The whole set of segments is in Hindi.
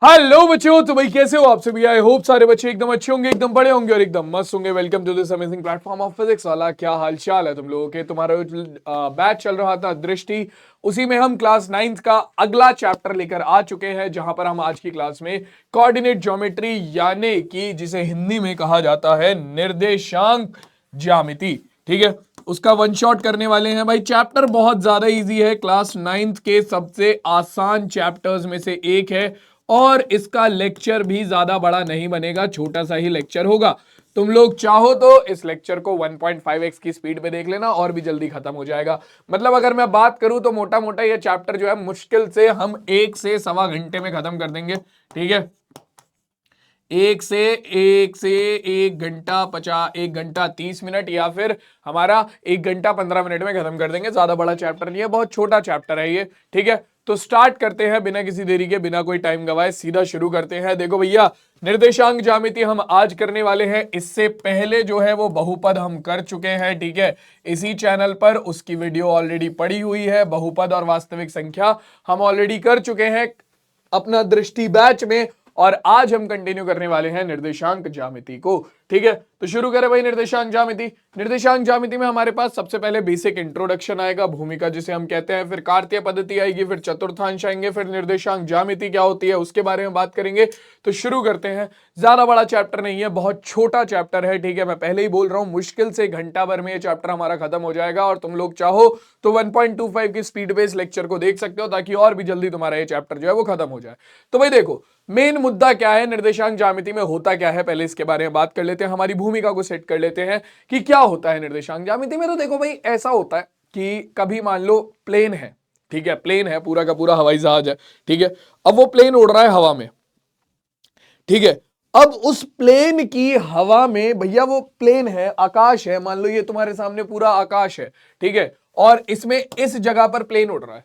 हेलो बच्चों, तो भाई कैसे हो आप सभी। आई होप सारे बच्चे एकदम अच्छे होंगे, एकदम बड़े होंगे और एकदम मस्त होंगे। Welcome to this amazing platform of Physics Wallah. क्या हाल चाल है तुम लोगों के। तुम्हारा बैच चल रहा था दृष्टि, उसी में हम क्लास 9th का अगला चैप्टर लेकर आ चुके हैं, जहां पर हम आज की क्लास में कोऑर्डिनेट ज्योमेट्री यानी कि जिसे हिंदी में कहा जाता है निर्देशांक ज्यामिति, ठीक है, उसका वन शॉट करने वाले हैं। भाई चैप्टर बहुत ज्यादा इजी है, क्लास 9th के सबसे आसान चैप्टर्स में से एक है और इसका लेक्चर भी ज्यादा बड़ा नहीं बनेगा, छोटा सा ही लेक्चर होगा। तुम लोग चाहो तो इस लेक्चर को 1.5x की स्पीड पे देख लेना और भी जल्दी खत्म हो जाएगा। मतलब अगर मैं बात करूं तो मोटा मोटा ये चैप्टर जो है मुश्किल से हम 1 से सवा घंटे में खत्म कर देंगे, ठीक है। एक से 1 घंटा 30 मिनट या फिर हमारा 1 घंटा 15 मिनट में खत्म कर देंगे। ज्यादा बड़ा चैप्टर नहीं है, बहुत छोटा चैप्टर है ये, ठीक है। तो स्टार्ट करते हैं बिना किसी देरी के, बिना कोई टाइम गवाए सीधा शुरू करते हैं। देखो भैया, निर्देशांक ज्यामिति हम आज करने वाले हैं। इससे पहले जो है वो बहुपद हम कर चुके हैं, ठीक है, इसी चैनल पर। उसकी वीडियो ऑलरेडी पड़ी हुई है, बहुपद और वास्तविक संख्या हम ऑलरेडी कर चुके हैं अपना दृष्टि बैच में। और आज हम कंटिन्यू करने वाले हैं निर्देशांक ज्यामिति को, ठीक है। तो शुरू करें भाई निर्देशांक ज्यामिति। निर्देशांक ज्यामिति में हमारे पास सबसे पहले बेसिक इंट्रोडक्शन आएगा, भूमिका जिसे हम कहते हैं, फिर कार्तीय पद्धति आएगी, फिर चतुर्थांश आएंगे, फिर निर्देशांक ज्यामिति क्या होती है उसके बारे में बात करेंगे। तो शुरू करते हैं। ज्यादा बड़ा चैप्टर नहीं है, बहुत छोटा चैप्टर है, ठीक है। मैं पहले ही बोल रहा हूं, मुश्किल से घंटा भर में ये चैप्टर हमारा खत्म हो जाएगा और तुम लोग चाहो तो 1.25 की स्पीड पे इस लेक्चर को देख सकते हो, ताकि और भी जल्दी तुम्हारा ये चैप्टर जो है वो खत्म हो जाए। तो भाई देखो, मेन मुद्दा क्या है, निर्देशांक ज्यामिति में होता क्या है, पहले इसके बारे में बात कर लेते हैं। हमारी भूमिका को सेट कर लेते हैं कि क्या होता है निर्देशांक ज्यामिति में। तो देखो भाई, ऐसा होता है कि कभी मान लो प्लेन है, ठीक है, प्लेन है, पूरा का पूरा हवाई जहाज है, ठीक है। अब वो प्लेन उड़ रहा है हवा में, ठीक है। अब उस प्लेन की हवा में भैया, वो प्लेन है, आकाश है, मान लो ये तुम्हारे सामने पूरा आकाश है, ठीक है, और इसमें इस जगह पर प्लेन उड़ रहा है,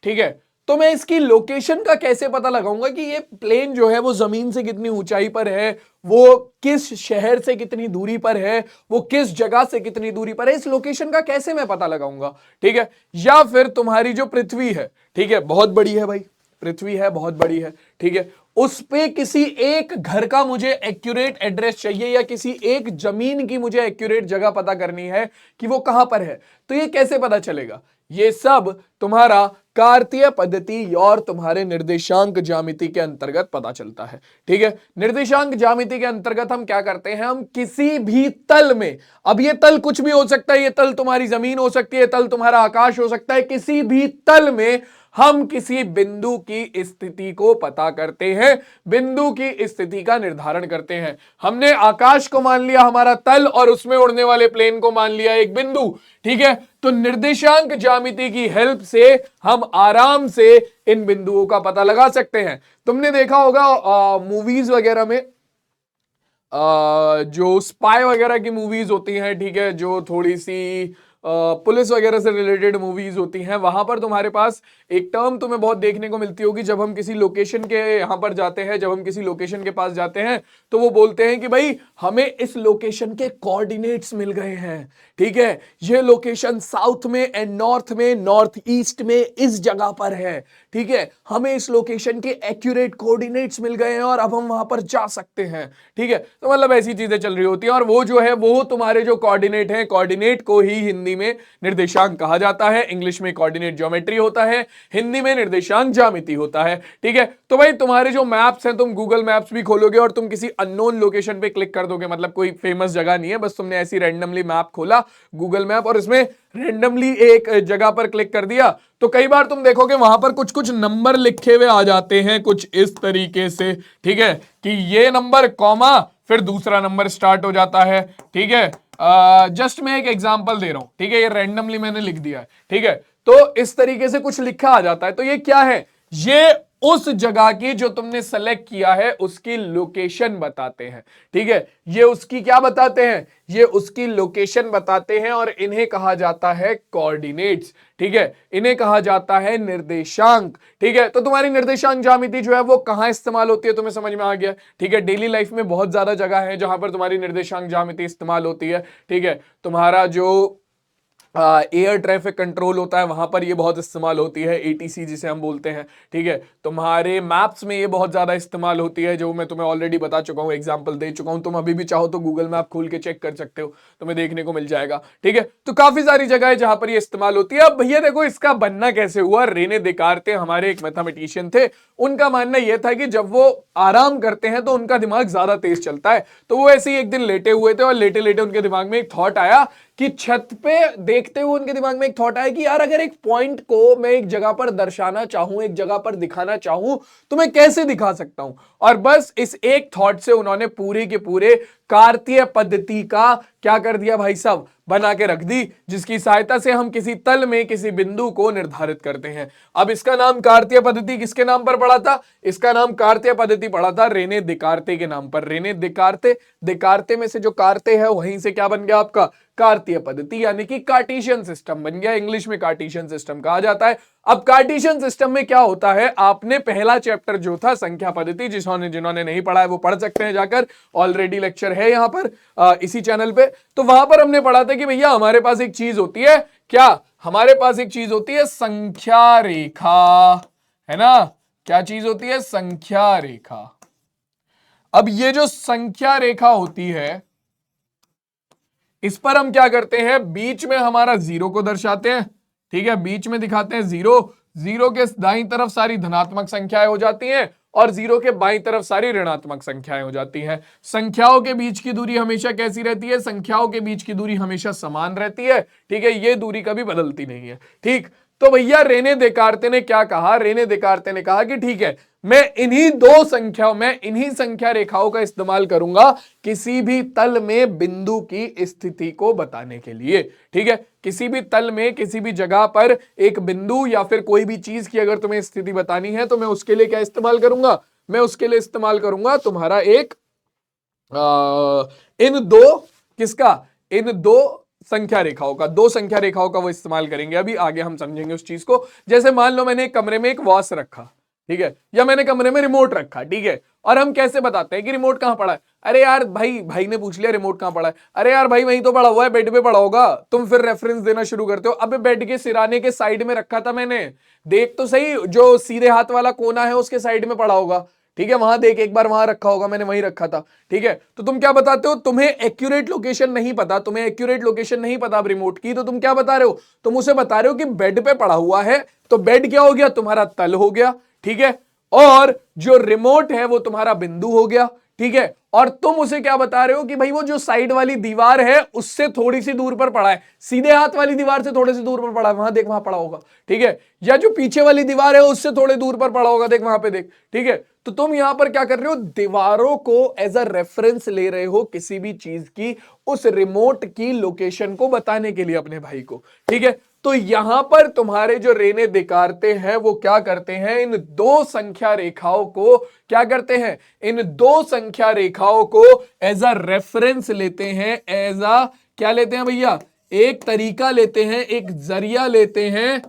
ठीक है। तो मैं इसकी लोकेशन का कैसे पता लगाऊंगा कि ये प्लेन जो है वो जमीन से कितनी ऊंचाई पर है, वो किस शहर से कितनी दूरी पर है, वो किस जगह से कितनी दूरी पर है, इस लोकेशन का कैसे मैं पता लगाऊंगा, ठीक है। या फिर तुम्हारी जो पृथ्वी है, ठीक है, बहुत बड़ी है भाई, पृथ्वी है, बहुत बड़ी है, ठीक है, उस पे किसी एक घर का मुझे एक्यूरेट एड्रेस चाहिए या किसी एक जमीन की मुझे एक्यूरेट जगह पता करनी है कि वो कहां पर है। तो ये कैसे पता चलेगा, ये सब तुम्हारा कार्तीय पद्धति और तुम्हारे निर्देशांक ज्यामिति के अंतर्गत पता चलता है, ठीक है। निर्देशांक ज्यामिति के अंतर्गत हम क्या करते हैं, हम किसी भी तल में, अब ये तल कुछ भी हो सकता है, ये तल तुम्हारी जमीन हो सकती है, तल तुम्हारा आकाश हो सकता है, किसी भी तल में हम किसी बिंदु की स्थिति को पता करते हैं, बिंदु की स्थिति का निर्धारण करते हैं। हमने आकाश को मान लिया हमारा तल और उसमें उड़ने वाले प्लेन को मान लिया एक बिंदु, ठीक है। तो निर्देशांक ज्यामिति की हेल्प से हम आराम से इन बिंदुओं का पता लगा सकते हैं। तुमने देखा होगा मूवीज वगैरह में, जो स्पाई वगैरह की मूवीज होती हैं, ठीक है, जो थोड़ी सी पुलिस वगैरह से रिलेटेड मूवीज होती हैं, वहां पर तुम्हारे पास एक टर्म तुम्हें बहुत देखने को मिलती होगी। जब हम किसी लोकेशन के यहां पर जाते हैं, जब हम किसी लोकेशन के पास जाते हैं, तो वो बोलते हैं कि भाई हमें इस लोकेशन के कोऑर्डिनेट्स मिल गए हैं, ठीक है, ये लोकेशन साउथ में एंड नॉर्थ में, नॉर्थ ईस्ट में इस जगह पर है, ठीक है, हमें इस लोकेशन के एक्यूरेट कोऑर्डिनेट्स मिल गए हैं और अब हम वहां पर जा सकते हैं, ठीक है। तो मतलब ऐसी चीजें चल रही होती हैं और वो जो है वो तुम्हारे जो कोऑर्डिनेट हैं, कोऑर्डिनेट को ही हिंदी में निर्देशांक कहा जाता है। इंग्लिश में कोऑर्डिनेट ज्योमेट्री होता है, हिंदी में निर्देशांक ज्यामिति होता है, ठीक है। तो भाई तुम्हारे जो मैप्स हैं, तुम गूगल मैप्स भी खोलोगे और तुम किसी अननोन लोकेशन पे क्लिक कर दोगे, मतलब कोई फेमस जगह नहीं है, बस तुमने ऐसी रैंडमली मैप खोला गूगल मैप और इसमें रैंडमली एक जगह पर क्लिक कर दिया, तो कई बार तुम देखोगे वहां पर कुछ कुछ नंबर लिखे हुए आ जाते हैं कुछ इस तरीके से, ठीक है, कि ये नंबर कॉमा फिर दूसरा नंबर स्टार्ट हो जाता है, ठीक है। जस्ट मैं एक एग्जांपल दे रहा हूं, ठीक है, ये रैंडमली मैंने लिख दिया है, ठीक है। तो इस तरीके से कुछ लिखा आ जाता है, तो ये क्या है, ये उस जगह की जो तुमने सेलेक्ट किया है उसकी लोकेशन बताते हैं, ठीक है। ये उसकी क्या बताते हैं, ये उसकी लोकेशन बताते हैं और इन्हें कहा जाता है कोऑर्डिनेट्स, ठीक है, इन्हें कहा जाता है निर्देशांक, ठीक है। तो तुम्हारी निर्देशांक ज्यामिति जो है वो कहां इस्तेमाल होती है, तुम्हें समझ में आ गया, ठीक है। डेली लाइफ में बहुत ज्यादा जगह है जहां पर तुम्हारी निर्देशांक ज्यामिति इस्तेमाल होती है, ठीक है। तुम्हारा जो एयर ट्रैफिक कंट्रोल होता है, वहां पर ये बहुत इस्तेमाल होती है, एटीसी जिसे हम बोलते हैं। ठीक है, तुम्हारे मैप्स में ये बहुत ज्यादा इस्तेमाल होती है, जो मैं तुम्हें ऑलरेडी बता चुका हूं, एग्जांपल दे चुका हूं। तुम अभी भी चाहो तो गूगल मैप खोल के चेक कर सकते हो, तुम्हें देखने को मिल जाएगा। ठीक है, तो काफी सारी जगह है जहां पर ये इस्तेमाल होती है। अब भैया देखो इसका बनना कैसे हुआ। रेने देकार्ते हमारे एक मैथमेटिशियन थे, उनका मानना यह था कि जब वो आराम करते हैं तो उनका दिमाग ज्यादा तेज चलता है। तो वो ऐसे ही एक दिन लेटे हुए थे और लेटे लेटे उनके दिमाग में एक थॉट आया कि छत पे देखते हुए उनके दिमाग में एक थॉट आया कि यार अगर एक पॉइंट को मैं एक जगह पर दर्शाना चाहूं, एक जगह पर दिखाना चाहूं, तो मैं कैसे दिखा सकता हूं। और बस इस एक थॉट से उन्होंने पूरे के पूरे कार्तीय पद्धति का क्या कर दिया भाई साहब, बना के रख दी, जिसकी सहायता से हम किसी तल में किसी बिंदु को निर्धारित करते हैं। अब इसका नाम कार्तीय पद्धति किसके नाम पर पड़ा था? इसका नाम कार्तीय पद्धति पड़ा था रेने देकार्ते के नाम पर। रेने देकार्ते, देकार्ते में से जो कार्ते है वहीं से क्या बन गया आपका कार्तीय पद्धति, यानी कि कार्टेशियन सिस्टम बन गया। इंग्लिश में कार्टेशियन सिस्टम कहा जाता है। अब कार्टेशियन सिस्टम में क्या होता है, आपने पहला चैप्टर जो था संख्या पद्धति, जिन्होंने नहीं पढ़ा है वो पढ़ सकते हैं जाकर, ऑलरेडी लेक्चर है यहां पर इसी चैनल पे। तो वहां पर हमने पढ़ा था कि भैया हमारे पास एक चीज होती है, क्या हमारे पास एक चीज होती है संख्या रेखा, है ना। क्या चीज होती है? संख्या रेखा। अब ये जो संख्या रेखा होती है, इस पर हम क्या करते हैं, बीच में हमारा जीरो को दर्शाते हैं। ठीक है, बीच में दिखाते हैं जीरो, जीरो के दाईं तरफ सारी धनात्मक संख्याएं हो जाती हैं और जीरो के बाईं तरफ सारी ऋणात्मक संख्याएं हो जाती हैं। संख्याओं के बीच की दूरी हमेशा कैसी रहती है? संख्याओं के बीच की दूरी हमेशा समान रहती है। ठीक है, ये दूरी कभी बदलती नहीं है। ठीक, तो भैया रेने देकार्ते ने क्या कहा? रेने देकार्ते ने कहा कि ठीक है, मैं इन्हीं संख्या रेखाओं का इस्तेमाल करूंगा किसी भी तल में बिंदु की स्थिति को बताने के लिए। ठीक है, किसी भी तल में किसी भी जगह पर एक बिंदु या फिर कोई भी चीज की अगर तुम्हें स्थिति बतानी है तो मैं उसके लिए क्या इस्तेमाल करूंगा? मैं उसके लिए इस्तेमाल करूंगा तुम्हारा एक इन दो संख्या रेखाओं का, दो संख्या रेखाओं का वो इस्तेमाल करेंगे। अभी आगे हम समझेंगे उस चीज को। जैसे मान लो मैंने एक कमरे में एक वॉच रखा, ठीक है, या मैंने कमरे में रिमोट रखा, ठीक है, और हम कैसे बताते हैं कि रिमोट कहां पड़ा है? अरे यार भाई ने पूछ लिया रिमोट कहां पड़ा है, अरे यार भाई वहीं तो पड़ा हुआ है, बेड पे पड़ा होगा। तुम फिर रेफरेंस देना शुरू करते हो, अबे बेड के सिराने के साइड में रखा था मैंने, देख तो सही, जो सीधे हाथ वाला कोना है उसके साइड में पड़ा होगा। ठीक है, वहां देख, एक बार वहां रखा होगा, मैंने वहीं रखा था। ठीक है, तो तुम क्या बताते हो? तुम्हें एक्यूरेट लोकेशन नहीं पता, अब रिमोट की, तो तुम क्या बता रहे हो? तुम उसे बता रहे हो कि बेड पे पड़ा हुआ है, तो बेड क्या हो गया? तुम्हारा तल हो गया। ठीक है, और जो रिमोट है वो तुम्हारा बिंदु हो गया। ठीक है, और तुम उसे क्या बता रहे हो कि भाई वो जो साइड वाली दीवार है उससे थोड़ी सी दूर पर पड़ा है, सीधे हाथ वाली दीवार से थोड़ी सी दूर पर पड़ा है, वहां देख वहां पड़ा होगा। ठीक है, या जो पीछे वाली दीवार है उससे थोड़े दूर पर पड़ा होगा, देख वहां पे देख। ठीक है, तो तुम यहां पर क्या कर रहे हो? दीवारों को एज अ रेफरेंस ले रहे हो किसी भी चीज की, उस रिमोट की लोकेशन को बताने के लिए अपने भाई को। ठीक है, तो यहां पर तुम्हारे जो रेने देकार्ते हैं वो क्या करते हैं? इन दो संख्या रेखाओं को क्या करते हैं? इन दो संख्या रेखाओं को एज अ रेफरेंस लेते हैं, एज अ क्या लेते हैं भैया? एक तरीका लेते हैं, एक जरिया लेते हैं,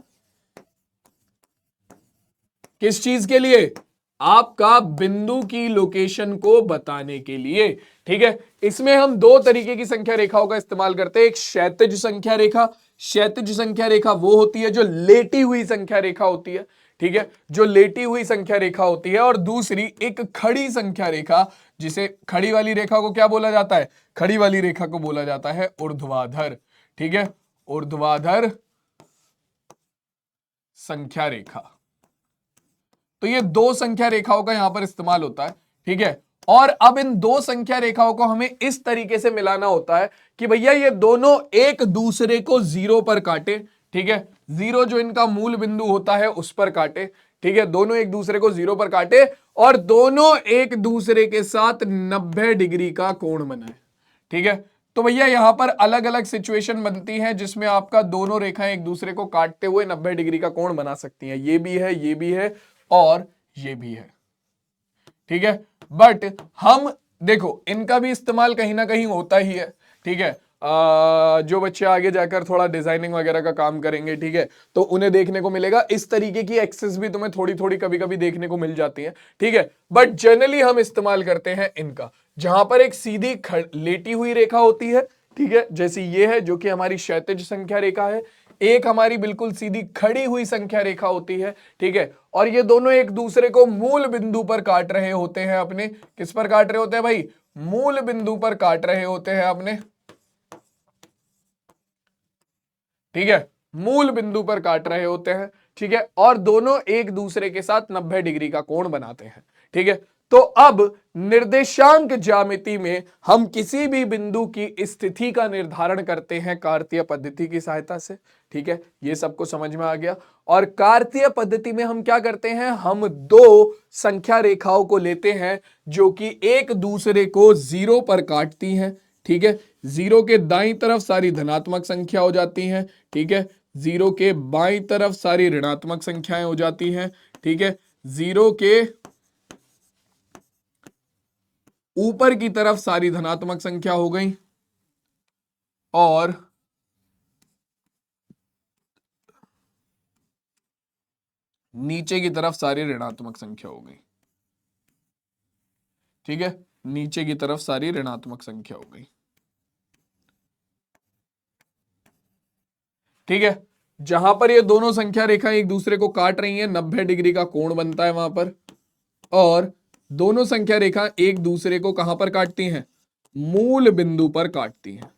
किस चीज के लिए? आपका बिंदु की लोकेशन को बताने के लिए। ठीक है, इसमें हम दो तरीके की संख्या रेखाओं का इस्तेमाल करते हैं। एक क्षैतिज संख्या रेखा, क्षैतिज संख्या रेखा वो होती है जो लेटी हुई संख्या रेखा होती है। ठीक है, जो लेटी हुई संख्या रेखा होती है, और दूसरी एक खड़ी संख्या रेखा, जिसे खड़ी वाली रेखा को क्या बोला जाता है? खड़ी वाली रेखा को बोला जाता है ऊर्ध्वाधर। ठीक है, ऊर्ध्वाधर संख्या रेखा। तो ये दो संख्या रेखाओं का यहां पर इस्तेमाल होता है। ठीक है, और अब इन दो संख्या रेखाओं को हमें इस तरीके से मिलाना होता है कि भैया ये दोनों एक दूसरे को जीरो पर काटे। ठीक है, जीरो जो इनका मूल बिंदु होता है उस पर काटे। ठीक है, दोनों एक दूसरे को जीरो पर काटे और दोनों एक दूसरे के साथ 90 डिग्री का कोण बनाए। ठीक है, तो भैया यहां पर अलग अलग सिचुएशन बनती है जिसमें आपका दोनों रेखाएं एक दूसरे को काटते हुए 90 डिग्री का कोण बना सकती हैं। ये भी है, ये भी है और ये भी है। ठीक है, बट हम देखो इनका भी इस्तेमाल कहीं ना कहीं होता ही है। ठीक है, जो बच्चे आगे जाकर थोड़ा डिजाइनिंग वगैरह का काम करेंगे, ठीक है, तो उन्हें देखने को मिलेगा इस तरीके की एक्सेस भी तुम्हें थोड़ी थोड़ी कभी कभी देखने को मिल जाती है। ठीक है, बट जनरली हम इस्तेमाल करते हैं इनका, जहां पर एक सीधी लेटी हुई रेखा होती है। ठीक है, जैसे ये है जो कि हमारी क्षैतिज संख्या रेखा है, एक हमारी बिल्कुल सीधी खड़ी हुई संख्या रेखा होती है, ठीक है, और ये दोनों एक दूसरे को मूल बिंदु पर काट रहे होते हैं अपने, किस पर काट रहे होते हैं भाई, मूल बिंदु पर काट रहे होते हैं अपने, ठीक है, मूल बिंदु पर काट रहे होते हैं, ठीक है, और दोनों एक दूसरे के साथ 90 डिग्री का कोण बनाते हैं, ठीक है। तो अब निर्देशांक ज्यामिति में हम किसी भी बिंदु की स्थिति का निर्धारण करते हैं कार्तीय पद्धति की सहायता से, ठीक है, ये सबको समझ में आ गया। और कार्तीय पद्धति में हम क्या करते हैं, हम दो संख्या रेखाओं को लेते हैं जो कि एक दूसरे को 0 पर काटती हैं, ठीक है, 0 के दाईं तरफ सारी धनात्मक संख्या हो जाती हैं, ठीक है, 0 के बाईं तरफ सारी ऋणात्मक संख्याएं हो जाती हैं, ठीक है, 0 के ऊपर की तरफ सारी धनात्मक संख्या हो गई और नीचे की तरफ सारी ऋणात्मक संख्या हो गई, ठीक है, नीचे की तरफ सारी ऋणात्मक संख्या हो गई, ठीक है। जहां पर ये दोनों संख्या रेखा एक दूसरे को काट रही हैं, 90 डिग्री का कोण बनता है वहां पर, और दोनों संख्या रेखा एक दूसरे को कहां पर काटती हैं, मूल बिंदु पर काटती हैं।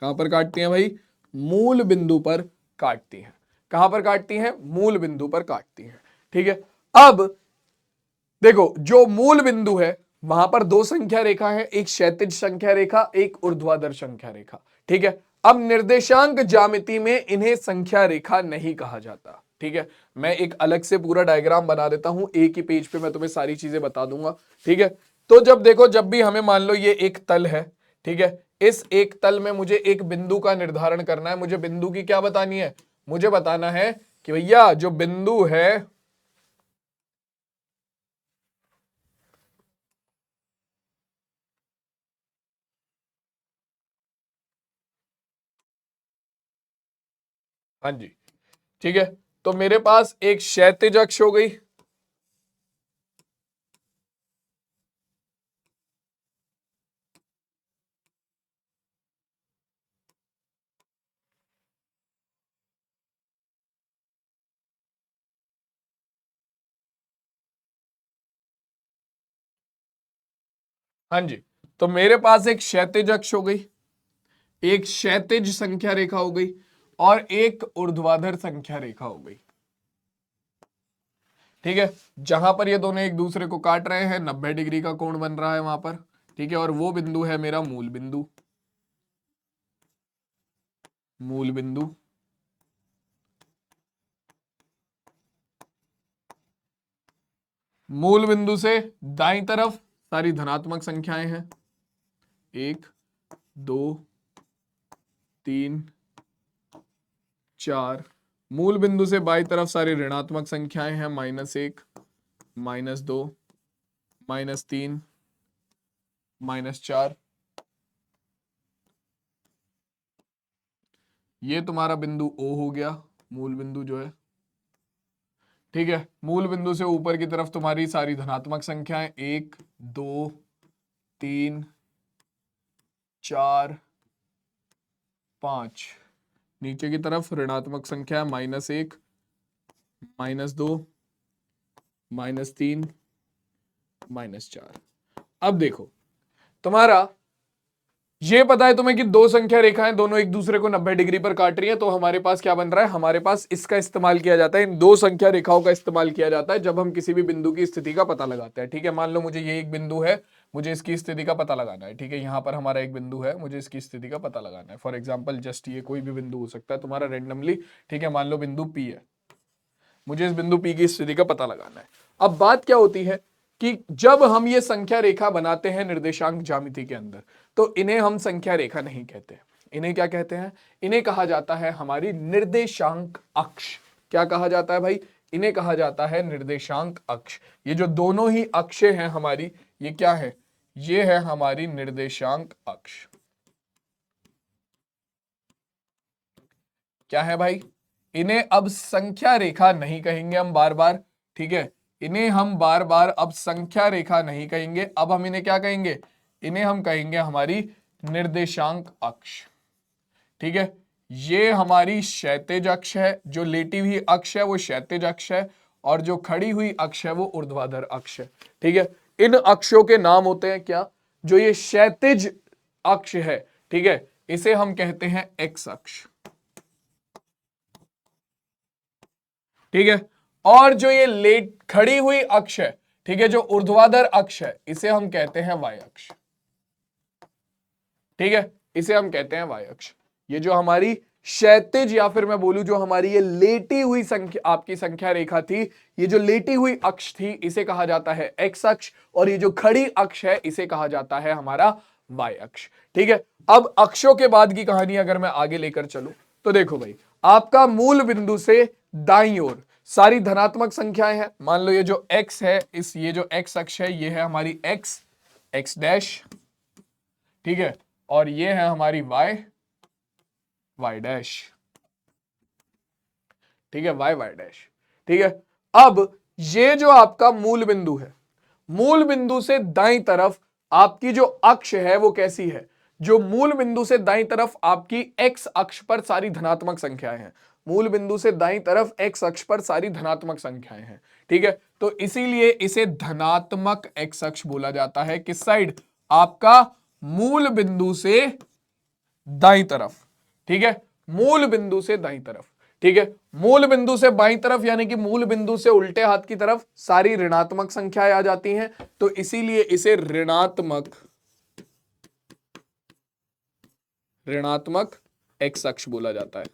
कहां पर काटती हैं भाई, मूल बिंदु पर काटती हैं। कहां पर काटती हैं, मूल बिंदु पर काटती हैं, ठीक है। अब देखो जो मूल बिंदु है वहां पर दो संख्या रेखा है, एक क्षैतिज संख्या रेखा, एक ऊर्ध्वाधर संख्या रेखा, ठीक है। अब निर्देशांक ज्यामिति में इन्हें संख्या रेखा नहीं कहा जाता, ठीक है। मैं एक अलग से पूरा डायग्राम बना देता हूं, एक ही पेज पे मैं तुम्हें सारी चीजें बता दूंगा, ठीक है। तो जब देखो, जब भी हमें मान लो ये एक तल है, ठीक है, इस एक तल में मुझे एक बिंदु का निर्धारण करना है, मुझे बिंदु की क्या बतानी है, मुझे बताना है कि भैया जो बिंदु है हाँ जी, ठीक है, तो मेरे पास एक क्षैतिज अक्ष हो गई, हाँ जी, तो मेरे पास एक क्षैतिज अक्ष हो गई, एक क्षैतिज संख्या रेखा हो गई और एक ऊर्ध्वाधर संख्या रेखा हो गई, ठीक है। जहां पर ये दोनों एक दूसरे को काट रहे हैं, 90 डिग्री का कोण बन रहा है वहां पर, ठीक है, और वो बिंदु है मेरा मूल बिंदु, मूल बिंदु, मूल बिंदु से दाईं तरफ सारी धनात्मक संख्याएं हैं, 1 2 3 4, मूल बिंदु से बाईं तरफ सारी ऋणात्मक संख्याएं हैं, -1 -2 -3 -4, ये तुम्हारा बिंदु O हो गया, मूल बिंदु जो है, ठीक है। मूल बिंदु से ऊपर की तरफ तुम्हारी सारी धनात्मक संख्याएं 1 2 3 4 5, नीचे की तरफ ऋणात्मक संख्या -1 -2 -3 -4। अब देखो तुम्हारा ये पता है तुम्हें कि दो संख्या रेखाएं दोनों एक दूसरे को 90 डिग्री पर काट रही हैं, तो हमारे पास क्या बन रहा है, हमारे पास इसका इस्तेमाल किया जाता है, इन दो संख्या रेखाओं का इस्तेमाल किया जाता है जब हम किसी भी बिंदु की स्थिति का पता लगाते हैं, ठीक है। मान लो मुझे ये एक बिंदु है, मुझे इसकी स्थिति का पता लगाना है, ठीक है, यहाँ पर हमारा एक बिंदु है, मुझे इसकी स्थिति का पता लगाना है। फॉर एग्जाम्पल जस्ट ये कोई भी बिंदु हो सकता है तुम्हारा रेंडमली, ठीक है, मान लो बिंदु P है, मुझे इस बिंदु P की स्थिति का पता लगाना है। अब बात क्या होती है कि जब हम ये संख्या रेखा बनाते हैं निर्देशांक ज्यामिति के अंदर, तो इन्हें हम संख्या रेखा नहीं कहते, इन्हें क्या कहते हैं, इन्हें कहा जाता है हमारी निर्देशांक अक्ष। क्या कहा जाता है भाई, इन्हें कहा जाता है निर्देशांक अक्ष। ये जो दोनों ही अक्षे हैं हमारी, ये क्या है, ये है हमारी निर्देशांक अक्ष। क्या है भाई, इन्हें अब संख्या रेखा नहीं कहेंगे हम बार बार, ठीक है, इन्हें हम बार बार अब संख्या रेखा नहीं कहेंगे, अब हम इन्हें क्या कहेंगे, इन्हें हम कहेंगे हमारी निर्देशांक अक्ष। ठीक है, ये हमारी क्षैतिज अक्ष है, जो लेटी हुई अक्ष है वो क्षैतिज अक्ष है, और जो खड़ी हुई अक्ष है वो ऊर्ध्वाधर अक्ष है। ठीक है, इन अक्षों के नाम होते हैं क्या? जो ये क्षैतिज अक्ष है, ठीक है, इसे हम कहते हैं एक्स अक्ष। ठीक है, और जो ये लेट खड़ी हुई अक्ष है, ठीक है, जो ऊर्ध्वाधर अक्ष है, इसे हम कहते हैं वाई अक्ष। ठीक है, इसे हम कहते हैं वाई अक्ष। ये जो हमारी क्षैतिज या फिर मैं बोलूं जो हमारी ये लेटी हुई संख्या, आपकी संख्या रेखा थी, ये जो लेटी हुई अक्ष थी इसे कहा जाता है एक्स अक्ष, और ये जो खड़ी अक्ष है इसे कहा जाता है हमारा वाई अक्ष। ठीक है, अब अक्षों के बाद की कहानी अगर मैं आगे लेकर चलूं तो देखो भाई, आपका मूल बिंदु से दाईं ओर सारी धनात्मक संख्याएं हैं। मान लो ये जो x है, इस ये जो x अक्ष है ये है हमारी x, x डैश, ठीक है, और ये है हमारी y, y डैश। ठीक है, y, y डैश। ठीक है, अब ये जो आपका मूल बिंदु है, मूल बिंदु से दाईं तरफ आपकी जो अक्ष है वो कैसी है? जो मूल बिंदु से दाईं तरफ आपकी x अक्ष पर सारी धनात्मक संख्याएं हैं, मूल बिंदु से दाईं तरफ x अक्ष पर सारी धनात्मक संख्याएं हैं। ठीक है, तो इसीलिए इसे धनात्मक x अक्ष बोला जाता है। किस साइड? आपका मूल बिंदु से दाईं तरफ। ठीक है, मूल बिंदु से दाईं तरफ। ठीक है, मूल बिंदु से बाईं तरफ यानी कि मूल बिंदु से उल्टे हाथ की तरफ सारी ऋणात्मक संख्याएं आ जाती हैं, तो इसीलिए इसे ऋणात्मक एक्स अक्ष बोला जाता है।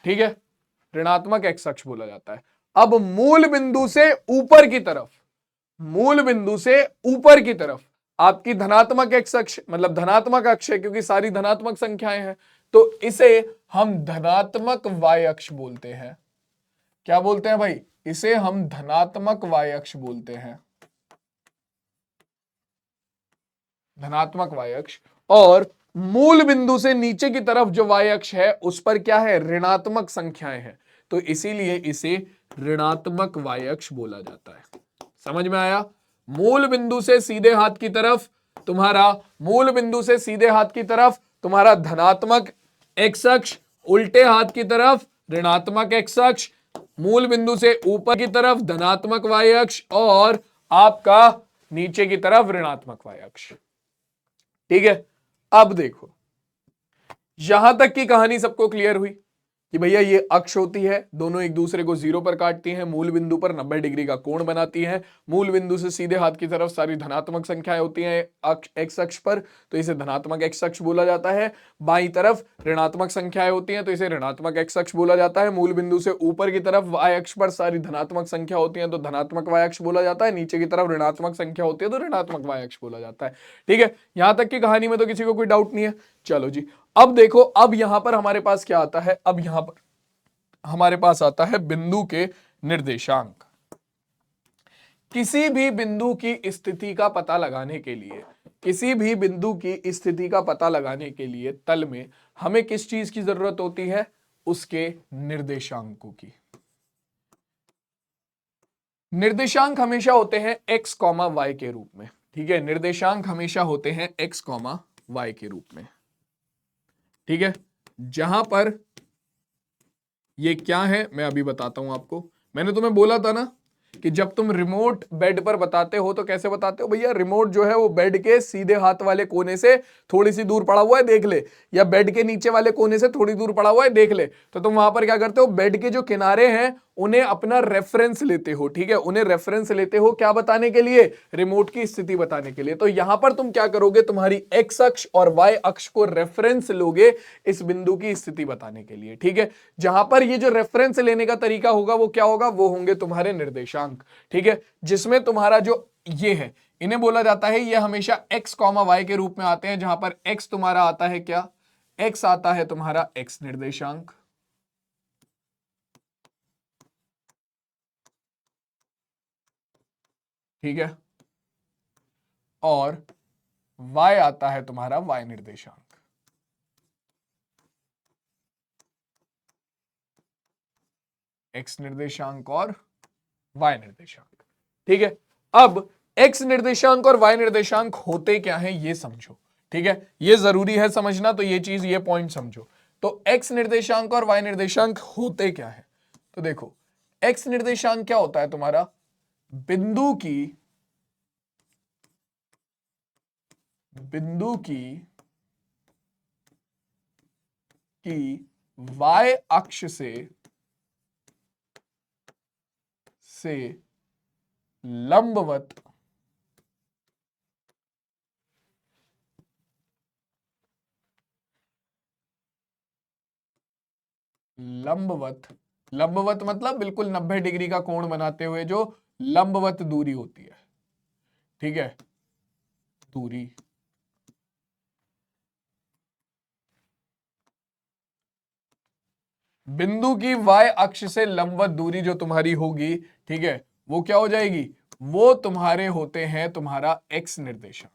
ठीक है, ऋणात्मक एक्स अक्ष बोला जाता है। अब मूल बिंदु से ऊपर की तरफ, मूल बिंदु से ऊपर की तरफ आपकी धनात्मक एक्स अक्ष, मतलब धनात्मक अक्ष है क्योंकि सारी धनात्मक संख्याएं हैं, तो इसे हम धनात्मक वाई अक्ष बोलते हैं। क्या बोलते हैं भाई? इसे हम धनात्मक वाई अक्ष बोलते हैं, धनात्मक वाई अक्ष। और मूल बिंदु से नीचे की तरफ जो वाई अक्ष है उस पर क्या है? ऋणात्मक संख्याएं हैं, तो इसीलिए इसे ऋणात्मक वाई अक्ष बोला जाता है। समझ में आया? मूल बिंदु से सीधे हाथ की तरफ तुम्हारा, मूल बिंदु से सीधे हाथ की तरफ तुम्हारा धनात्मक एक्स अक्ष, उल्टे हाथ की तरफ ऋणात्मक एक्स अक्ष, मूल बिंदु से ऊपर की तरफ धनात्मक वाई अक्ष, और आपका नीचे की तरफ ऋणात्मक वाई अक्ष। ठीक है, अब देखो यहां तक की कहानी सबको क्लियर हुई कि भैया ये अक्ष होती है, दोनों एक दूसरे को जीरो पर काटती हैं, मूल बिंदु पर 90 डिग्री का कोण बनाती हैं, मूल बिंदु से सीधे हाथ की तरफ सारी धनात्मक संख्याएं होती हैं एक्स अक्ष पर, तो इसे धनात्मक एक्स अक्ष बोला जाता है। बाईं तरफ ऋणात्मक संख्याएं होती हैं तो इसे ऋणात्मक एक्स अक्ष बोला जाता है। मूल बिंदु से ऊपर की तरफ वाई अक्ष पर सारी धनात्मक संख्या होती है तो धनात्मक वाई अक्ष बोला जाता है, नीचे की तरफ ऋणात्मक संख्या होती है तो ऋणात्मक वाई अक्ष बोला जाता है। ठीक है, यहां तक की कहानी में तो किसी को कोई डाउट नहीं है। चलो जी, अब देखो, अब यहां पर हमारे पास क्या आता है? अब यहां पर हमारे पास आता है बिंदु के निर्देशांक। किसी भी बिंदु की स्थिति का पता लगाने के लिए, किसी भी बिंदु की स्थिति का पता लगाने के लिए तल में हमें किस चीज की जरूरत होती है? उसके निर्देशांकों की। निर्देशांक हमेशा होते हैं x, y के रूप में। ठीक है, निर्देशांक हमेशा होते हैं x, y के रूप में। ठीक है, जहां पर ये क्या है मैं अभी बताता हूं आपको। मैंने तुम्हें बोला था ना कि जब तुम रिमोट बेड पर बताते हो तो कैसे बताते हो? भैया रिमोट जो है वो बेड के सीधे हाथ वाले कोने से थोड़ी सी दूर पड़ा हुआ है, देख ले, या बेड के नीचे वाले कोने से थोड़ी दूर पड़ा हुआ है, देख ले। तो तुम वहां पर क्या करते हो? बेड के जो किनारे हैं उन्हें अपना रेफरेंस लेते हो। ठीक है, उन्हें रेफरेंस लेते हो क्या बताने के लिए? रिमोट की स्थिति बताने के लिए। तो यहां पर तुम क्या करोगे? तुम्हारी एक्स अक्ष और वाई अक्ष को रेफरेंस लोगे इस बिंदु की स्थिति बताने के लिए। ठीक है, जहां पर ये जो रेफरेंस लेने का तरीका होगा वो क्या होगा? वो होंगे तुम्हारे निर्देशांक। ठीक है, जिसमें तुम्हारा जो ये है इन्हें बोला जाता है, ये हमेशा x, y के रूप में आते हैं, जहां पर x तुम्हारा आता है क्या? x आता है तुम्हारा x निर्देशांक। ठीक है, और y आता है तुम्हारा y निर्देशांक। x निर्देशांक और y निर्देशांक। ठीक है, अब x निर्देशांक और y निर्देशांक होते क्या हैं ये समझो। ठीक है, ये जरूरी है समझना, तो ये चीज, ये पॉइंट समझो। तो एक्स निर्देशांक और वाई निर्देशांक होते क्या है? तो देखो, एक्स निर्देशांक क्या होता है तुम्हारा? बिंदु की वाई अक्ष से लंबवत लंबवत मतलब बिल्कुल 90 डिग्री का कोण बनाते हुए जो लंबवत दूरी होती है, ठीक है, दूरी, बिंदु की वाई अक्ष से लंबवत दूरी जो तुम्हारी होगी, ठीक है, वो क्या हो जाएगी? वो तुम्हारे होते हैं तुम्हारा एक्स निर्देशांक।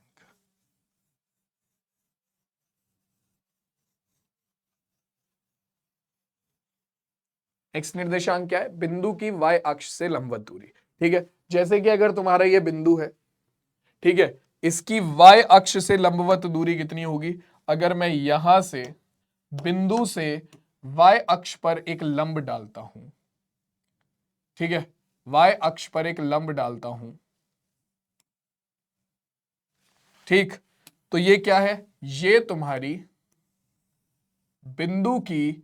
एक्स निर्देशांक क्या है? बिंदु की वाई अक्ष से लंबवत दूरी, ठीक है। जैसे कि अगर तुम्हारा ये बिंदु है, ठीक है, इसकी वाई अक्ष से लंबवत दूरी कितनी होगी? अगर मैं यहां से बिंदु से वाई अक्ष पर एक लंब डालता हूं, ठीक है, वाई अक्ष पर एक लंब डालता हूं, ठीक, तो ये क्या है? ये तुम्हारी बिंदु की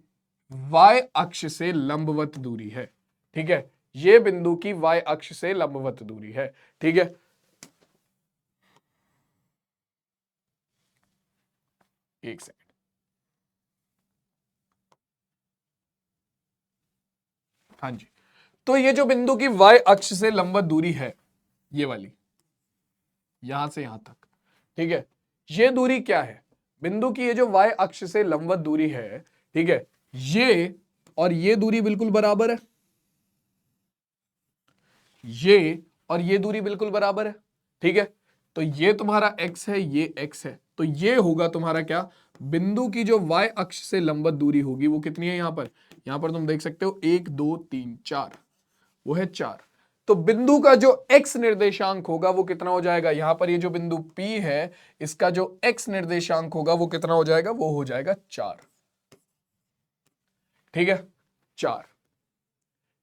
वाई अक्ष से लंबवत दूरी है, ठीक है, ये बिंदु की वाई अक्ष से लंबवत दूरी है, ठीक है। एक सेकंड, हाँ जी, तो ये जो बिंदु की वाई अक्ष से लंबवत दूरी है, ये वाली, यहां से यहां तक, ठीक है, ये दूरी क्या है? बिंदु की ये जो वाई अक्ष से लंबवत दूरी है, ठीक है, ये और ये दूरी बिल्कुल बराबर है, ये और ये दूरी बिल्कुल बराबर है, ठीक है। तो ये तुम्हारा x है, ये x है, तो ये होगा तुम्हारा क्या? बिंदु की जो y अक्ष से लंबवत दूरी होगी वो कितनी है? यहां पर तुम देख सकते हो 1 2 3 4, वो है 4। तो बिंदु का जो x निर्देशांक होगा वो कितना हो जाएगा? यहां पर ये जो बिंदु P है, इसका जो x निर्देशांक होगा वो कितना हो जाएगा? वो हो जाएगा 4, ठीक है, 4,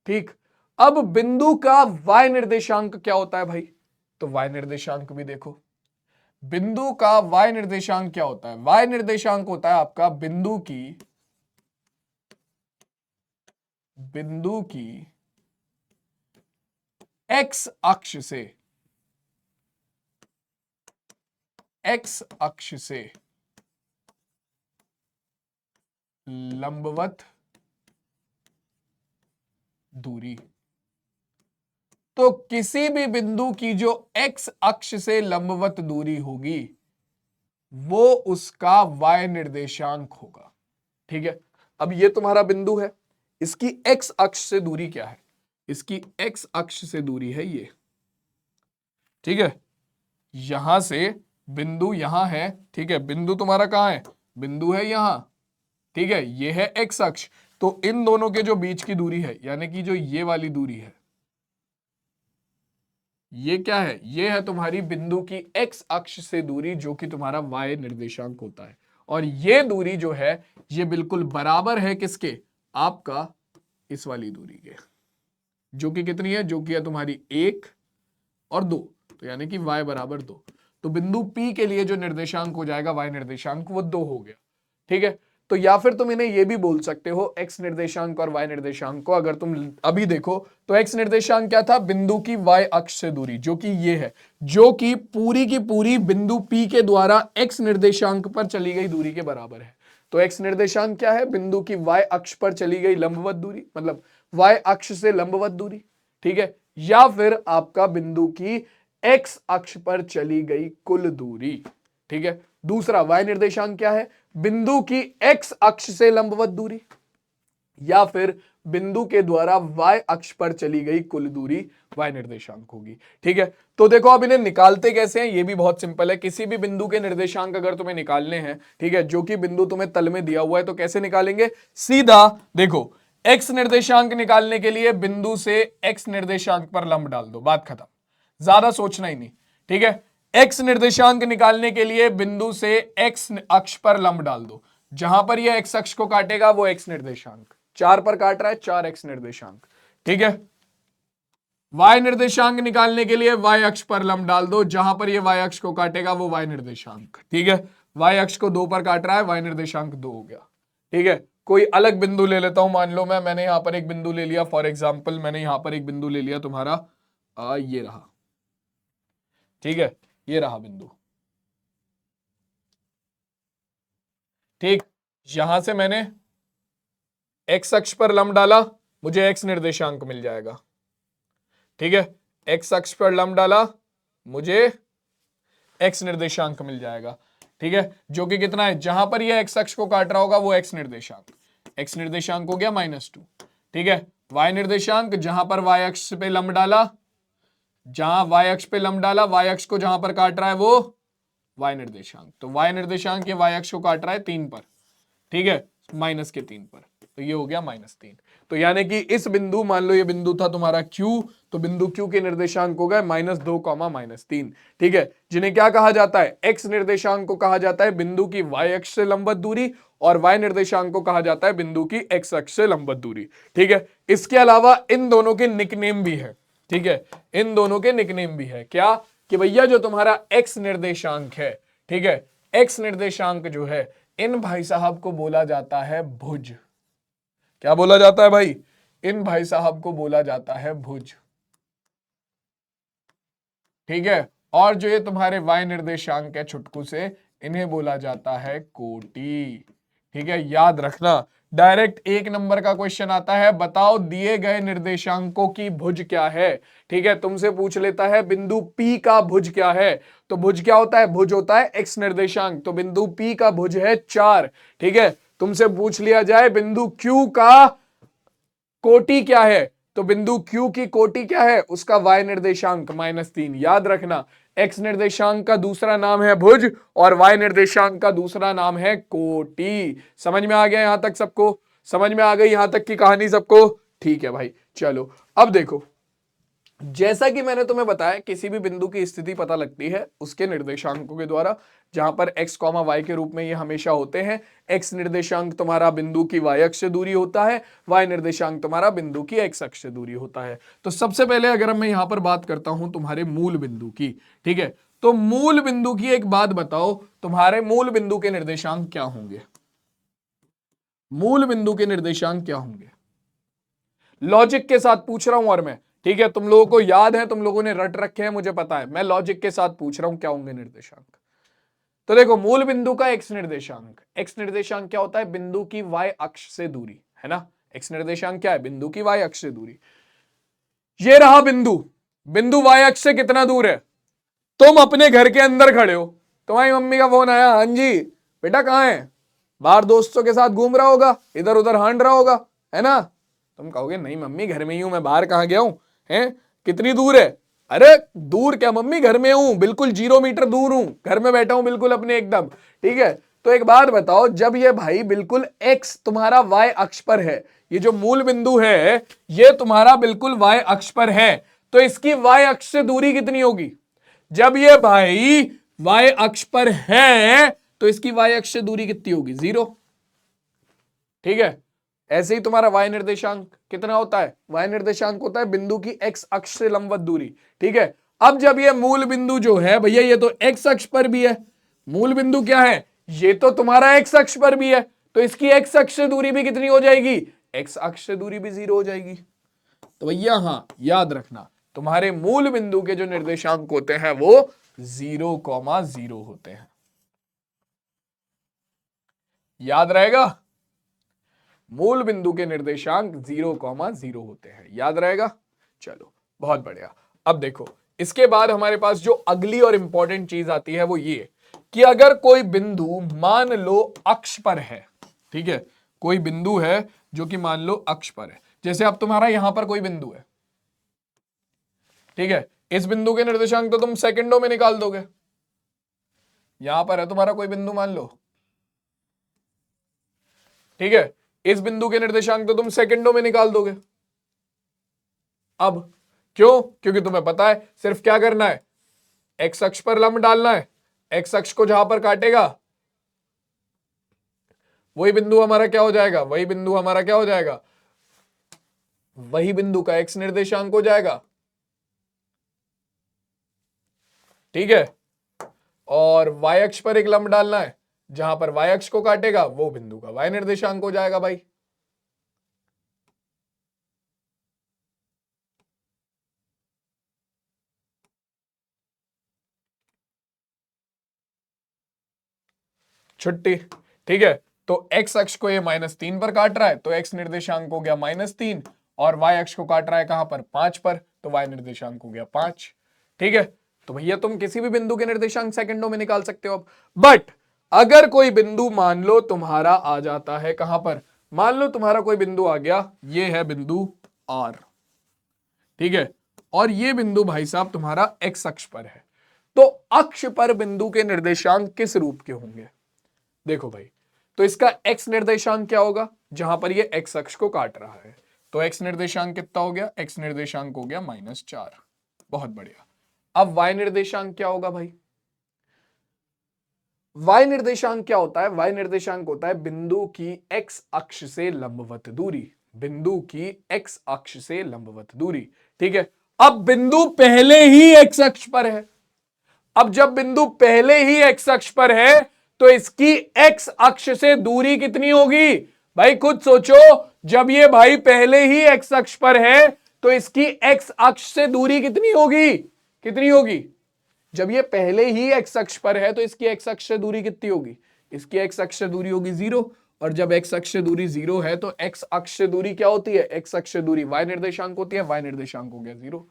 ठीक। अब बिंदु का y निर्देशांक क्या होता है भाई? तो y निर्देशांक भी देखो, बिंदु का y निर्देशांक क्या होता है? y निर्देशांक होता है आपका बिंदु की x अक्ष से लंबवत दूरी। तो किसी भी बिंदु की जो x अक्ष से लंबवत दूरी होगी वो उसका y निर्देशांक होगा, ठीक है। अब ये तुम्हारा बिंदु है, इसकी x अक्ष से दूरी क्या है? इसकी x अक्ष से दूरी है ये, ठीक है, यहां से बिंदु यहां है, ठीक है, बिंदु तुम्हारा कहां है? बिंदु है यहां, ठीक है, ये है x अक्ष। तो इन दोनों के जो बीच की दूरी है, यानी कि जो ये वाली दूरी है, ये क्या है? ये है तुम्हारी बिंदु की x अक्ष से दूरी, जो कि तुम्हारा y निर्देशांक होता है। और ये दूरी जो है ये बिल्कुल बराबर है किसके? आपका इस वाली दूरी के, जो कि कितनी है? जो कि है तुम्हारी 1 और 2, तो यानी कि y बराबर 2। तो बिंदु P के लिए जो निर्देशांक हो जाएगा y निर्देशांक, वो 2 हो गया, ठीक है। तो या फिर तुम इन्हें ये भी बोल सकते हो x निर्देशांक और y निर्देशांक को। अगर तुम अभी देखो तो x निर्देशांक क्या था? बिंदु की y अक्ष से दूरी, जो कि ये है, जो कि पूरी की पूरी बिंदु P के द्वारा x निर्देशांक पर चली गई दूरी के बराबर है। तो x निर्देशांक क्या है? बिंदु की y अक्ष पर चली गई लंबवत दूरी, मतलब y अक्ष से लंबवत दूरी, ठीक है, या फिर आपका बिंदु की x अक्ष पर चली गई कुल दूरी, ठीक है। दूसरा y निर्देशांक क्या है? बिंदु की x अक्ष से लंबवत दूरी या फिर बिंदु के द्वारा y अक्ष पर चली गई कुल दूरी y निर्देशांक होगी, ठीक है। तो देखो अब इन्हें निकालते कैसे हैं, ये भी बहुत सिंपल है। किसी भी बिंदु के निर्देशांक अगर तुम्हें निकालने हैं, ठीक है, जो कि बिंदु तुम्हें तल में दिया हुआ है, तो कैसे निकालेंगे? सीधा देखो, x निर्देशांक निकालने के लिए बिंदु से x निर्देशांक पर लंब डाल दो, बात खत्म, ज्यादा सोचना ही नहीं, ठीक है। एक्स निर्देशांक निकालने के लिए बिंदु से एक्स अक्ष पर लंब डाल दो। जहां पर यह एक्स अक्ष को काटेगा वो एक्स निर्देशांक, 4 पर काट रहा है, 4 एक्स निर्देशांक। ठीक है, y निर्देशांक निकालने के लिए y अक्ष पर लंब डाल दो, जहां पर ये y अक्ष को काटेगा वो y निर्देशांक। ठीक है, y अक्ष को 2 पर काट रहा है, y निर्देशांक 2 हो गया। ठीक है, कोई अलग बिंदु ले लेता हूं, मान लो मैंने यहां पर एक बिंदु ले लिया, फॉर एग्जाम्पल मैंने यहां पर एक बिंदु ले लिया तुम्हारा ये रहा। ठीक है, ये रहा बिंदु। ठीक, यहां से मैंने x अक्ष पर लंब डाला, मुझे x निर्देशांक मिल जाएगा। ठीक है, x अक्ष पर लंब डाला, मुझे x निर्देशांक मिल जाएगा। ठीक है, जो कि कितना है, जहां पर ये x अक्ष को काट रहा होगा वो x निर्देशांक हो गया -2। ठीक है, y निर्देशांक जहां पर y अक्ष पे लंब डाला, जहां y अक्ष पे लंब डाला, y अक्ष को जहां पर काट रहा है वो y निर्देशांक, तो y निर्देशांक ये y अक्ष को काट रहा है 3 पर। ठीक है, -3 पर, तो ये हो गया -3। तो यानी कि इस बिंदु, मान लो ये बिंदु था तुम्हारा Q, तो बिंदु Q के निर्देशांक हो गए -2, -3। ठीक है, जिन्हें क्या कहा जाता है, x निर्देशांक को कहा जाता है बिंदु की y अक्ष से लंबवत दूरी, और y निर्देशांक को कहा जाता है बिंदु की x अक्ष से लंबवत दूरी। ठीक है, इसके अलावा इन दोनों के निकनेम भी है। ठीक है, इन दोनों के निकनेम भी है, क्या कि भैया जो तुम्हारा x निर्देशांक है, ठीक है, x निर्देशांक जो है, इन भाई साहब को बोला जाता है भुज। क्या बोला जाता है भाई, इन भाई साहब को बोला जाता है भुज। ठीक है, और जो ये तुम्हारे y निर्देशांक है छुटकू से, इन्हें बोला जाता है कोटि। ठीक है, याद रखना, डायरेक्ट 1 नंबर का क्वेश्चन आता है, बताओ दिए गए निर्देशांकों की भुज क्या है। ठीक है, तुमसे पूछ लेता है बिंदु P का भुज क्या है, तो भुज क्या होता है, भुज होता है x निर्देशांक, तो बिंदु P का भुज है 4। ठीक है, तुमसे पूछ लिया जाए बिंदु Q का कोटि क्या है, तो बिंदु Q की कोटि क्या है, उसका y निर्देशांक -3। याद रखना, x निर्देशांक का दूसरा नाम है भुज और y निर्देशांक का दूसरा नाम है कोटि। समझ में आ गया यहां तक सबको, समझ में आ गई यहां तक की कहानी सबको। ठीक है भाई, चलो अब देखो, जैसा कि मैंने तुम्हें बताया, किसी भी बिंदु की स्थिति पता लगती है उसके निर्देशांकों के द्वारा, जहां पर x, y के रूप में ये हमेशा होते हैं। x निर्देशांक तुम्हारा बिंदु की y अक्ष से दूरी होता है, y निर्देशांक तुम्हारा बिंदु की x अक्ष से दूरी होता है। तो सबसे पहले अगर मैं यहां पर बात करता हूं तुम्हारे मूल बिंदु की, ठीक है, तो मूल बिंदु की एक बात बताओ, तुम्हारे मूल बिंदु के निर्देशांक क्या होंगे, मूल बिंदु के निर्देशांक क्या होंगे, लॉजिक के साथ पूछ रहा हूं और मैं। ठीक है, तुम लोगों को याद है, तुम लोगों ने रट रखे हैं, मुझे पता है, मैं लॉजिक के साथ पूछ रहा हूं क्या होंगे निर्देशांक। तो देखो, मूल बिंदु का x निर्देशांक, x निर्देशांक क्या होता है, बिंदु की y अक्ष से दूरी, है ना। x निर्देशांक क्या है, बिंदु की y अक्ष से दूरी। ये रहा बिंदु, बिंदु y अक्ष से कितना दूर है, तुम अपने घर के अंदर खड़े हो, तुम्हारी मम्मी का फोन आया, हाँ जी बेटा कहाँ है, बाहर दोस्तों के साथ घूम रहा होगा, इधर उधर हांड रहा होगा, है ना। तुम कहोगे नहीं मम्मी घर में ही हूं, मैं बाहर कहाँ गया हूं, हैं कितनी दूर है, अरे दूर क्या मम्मी, घर में हूं, बिल्कुल 0 मीटर दूर हूं, घर में बैठा हूं बिल्कुल अपने एकदम। ठीक है, तो एक बात बताओ, जब ये भाई बिल्कुल x तुम्हारा y अक्ष पर है, ये जो मूल बिंदु है ये तुम्हारा बिल्कुल y अक्ष पर है, तो इसकी y अक्ष से दूरी कितनी होगी, जब ये भाई y अक्ष पर है तो इसकी y अक्ष से दूरी कितनी होगी, 0। ठीक है, ऐसे ही तुम्हारा y निर्देशांक कितना होता है, y निर्देशांक होता है बिंदु की x अक्ष से लंबवत दूरी। ठीक है, अब जब ये मूल बिंदु जो है भैया, ये तो x अक्ष पर भी है, मूल बिंदु क्या है, ये तो तुम्हारा x अक्ष पर भी है, तो इसकी x अक्ष से दूरी भी कितनी हो जाएगी, x अक्ष से दूरी भी 0 हो जाएगी। तो भैया हाँ याद रखना, तुम्हारे मूल बिंदु के जो निर्देशांक होते हैं वो 0,0 होते हैं, याद रहेगा, मूल बिंदु के निर्देशांक 0,0 होते हैं, याद रहेगा। चलो बहुत बढ़िया। अब देखो, इसके बाद हमारे पास जो अगली और इंपॉर्टेंट चीज आती है वो ये कि अगर कोई बिंदु मान लो अक्ष पर है, ठीक है, कोई बिंदु है जो कि मान लो अक्ष पर है, जैसे अब तुम्हारा यहां पर कोई बिंदु है, ठीक है, इस बिंदु के निर्देशांक तो तुम सेकंडों में निकाल दोगे। यहां पर है तुम्हारा कोई बिंदु मान लो, ठीक है, इस बिंदु के निर्देशांक तो तुम सेकंडों में निकाल दोगे। अब क्यों, क्योंकि तुम्हें पता है सिर्फ क्या करना है, एक्स अक्ष पर लंब डालना है, एक्स अक्ष को जहां पर काटेगा वही बिंदु हमारा क्या हो जाएगा, वही बिंदु हमारा क्या हो जाएगा, वही बिंदु का एक्स निर्देशांक हो जाएगा। ठीक है, और वाई अक्ष पर एक लंब डालना है, जहां पर वाई अक्ष को काटेगा वो बिंदु का वाई निर्देशांक हो जाएगा भाई। छुट्टी। ठीक है, तो एक्स अक्ष को ये -3 पर काट रहा है तो एक्स निर्देशांक हो गया -3, और वाई अक्ष को काट रहा है कहां पर, 5 पर, तो वाई निर्देशांक हो गया 5। ठीक है, तो भैया तुम किसी भी बिंदु के निर्देशांक सेकंडों में निकाल सकते हो अब। बट अगर कोई बिंदु मान लो तुम्हारा आ जाता है कहां पर, मान लो तुम्हारा कोई बिंदु आ गया, ये है बिंदु आर। ठीक है, और ये बिंदु भाई साहब तुम्हारा एक्स अक्ष पर है, तो अक्ष पर बिंदु के निर्देशांक किस रूप के होंगे। देखो भाई, तो इसका x निर्देशांक क्या होगा, जहां पर ये x अक्ष को काट रहा है, तो x निर्देशांक कितना हो गया, x निर्देशांक हो गया -4। बहुत बढ़िया। अब y निर्देशांक क्या होगा भाई, y निर्देशांक क्या होता है, y निर्देशांक होता है बिंदु की x अक्ष से लंबवत दूरी, बिंदु की x अक्ष से लंबवत दूरी। ठीक है, अब बिंदु पहले ही x अक्ष पर है, अब जब बिंदु पहले ही x अक्ष पर है तो इसकी x अक्ष से दूरी कितनी होगी, भाई खुद सोचो, जब ये भाई पहले ही x अक्ष पर है तो इसकी x अक्ष से दूरी कितनी होगी, कितनी होगी, जब ये पहले ही x अक्ष पर है तो इसकी x अक्ष से दूरी कितनी होगी, इसकी x अक्ष से दूरी होगी 0, और जब x अक्ष से दूरी 0 है तो x अक्ष से दूरी क्या होती है, x अक्ष से दूरी y निर्देशांक होती है, y निर्देशांक हो गया 0।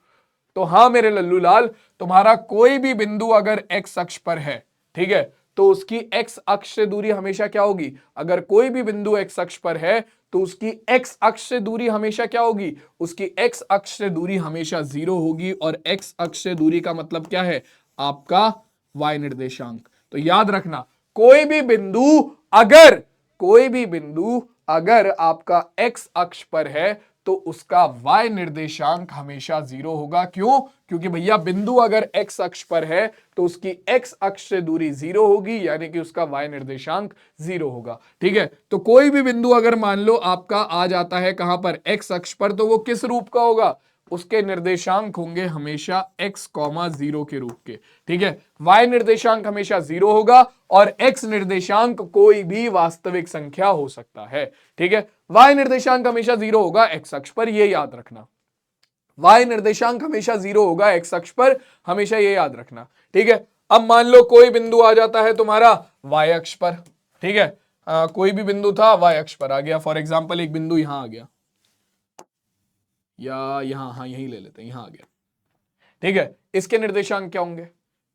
तो हां मेरे लल्लू लाल, तुम्हारा कोई भी बिंदु अगर x अक्ष पर है, ठीक है, तो उसकी x अक्ष से दूरी हमेशा क्या होगी, अगर कोई भी बिंदु x अक्ष पर है तो उसकी x अक्ष से दूरी हमेशा क्या होगी, उसकी x अक्ष से दूरी हमेशा 0 होगी, और x अक्ष से दूरी का मतलब क्या है, आपका y निर्देशांक। तो याद रखना, कोई भी बिंदु अगर कोई भी बिंदु अगर आपका x अक्ष पर है तो उसका y निर्देशांक हमेशा 0 होगा। क्यों, क्योंकि भैया बिंदु अगर x अक्ष पर है तो उसकी x अक्ष से दूरी 0 होगी, यानी कि उसका y निर्देशांक 0 होगा। ठीक है, तो कोई भी बिंदु अगर मान लो आपका आ जाता है कहां पर, x अक्ष पर, तो वो किस रूप का होगा, उसके निर्देशांक होंगे हमेशा x, 0 के रूप के। ठीक है, y निर्देशांक हमेशा 0 होगा, और x निर्देशांक कोई भी वास्तविक संख्या हो सकता है। ठीक है, y निर्देशांक हमेशा 0 होगा x अक्ष पर, ये याद रखना, y निर्देशांक हमेशा 0 होगा x अक्ष पर, हमेशा ये याद रखना। ठीक है, अब मान लो कोई बिंदु आ जाता है तुम्हारा y अक्ष पर। ठीक है, कोई भी बिंदु था y अक्ष पर आ गया, फॉर एग्जांपल एक बिंदु यहां आ गया, या यहां, हाँ यहीं ले लेते हैं, यहां आ गया। ठीक है, इसके निर्देशांक क्या होंगे,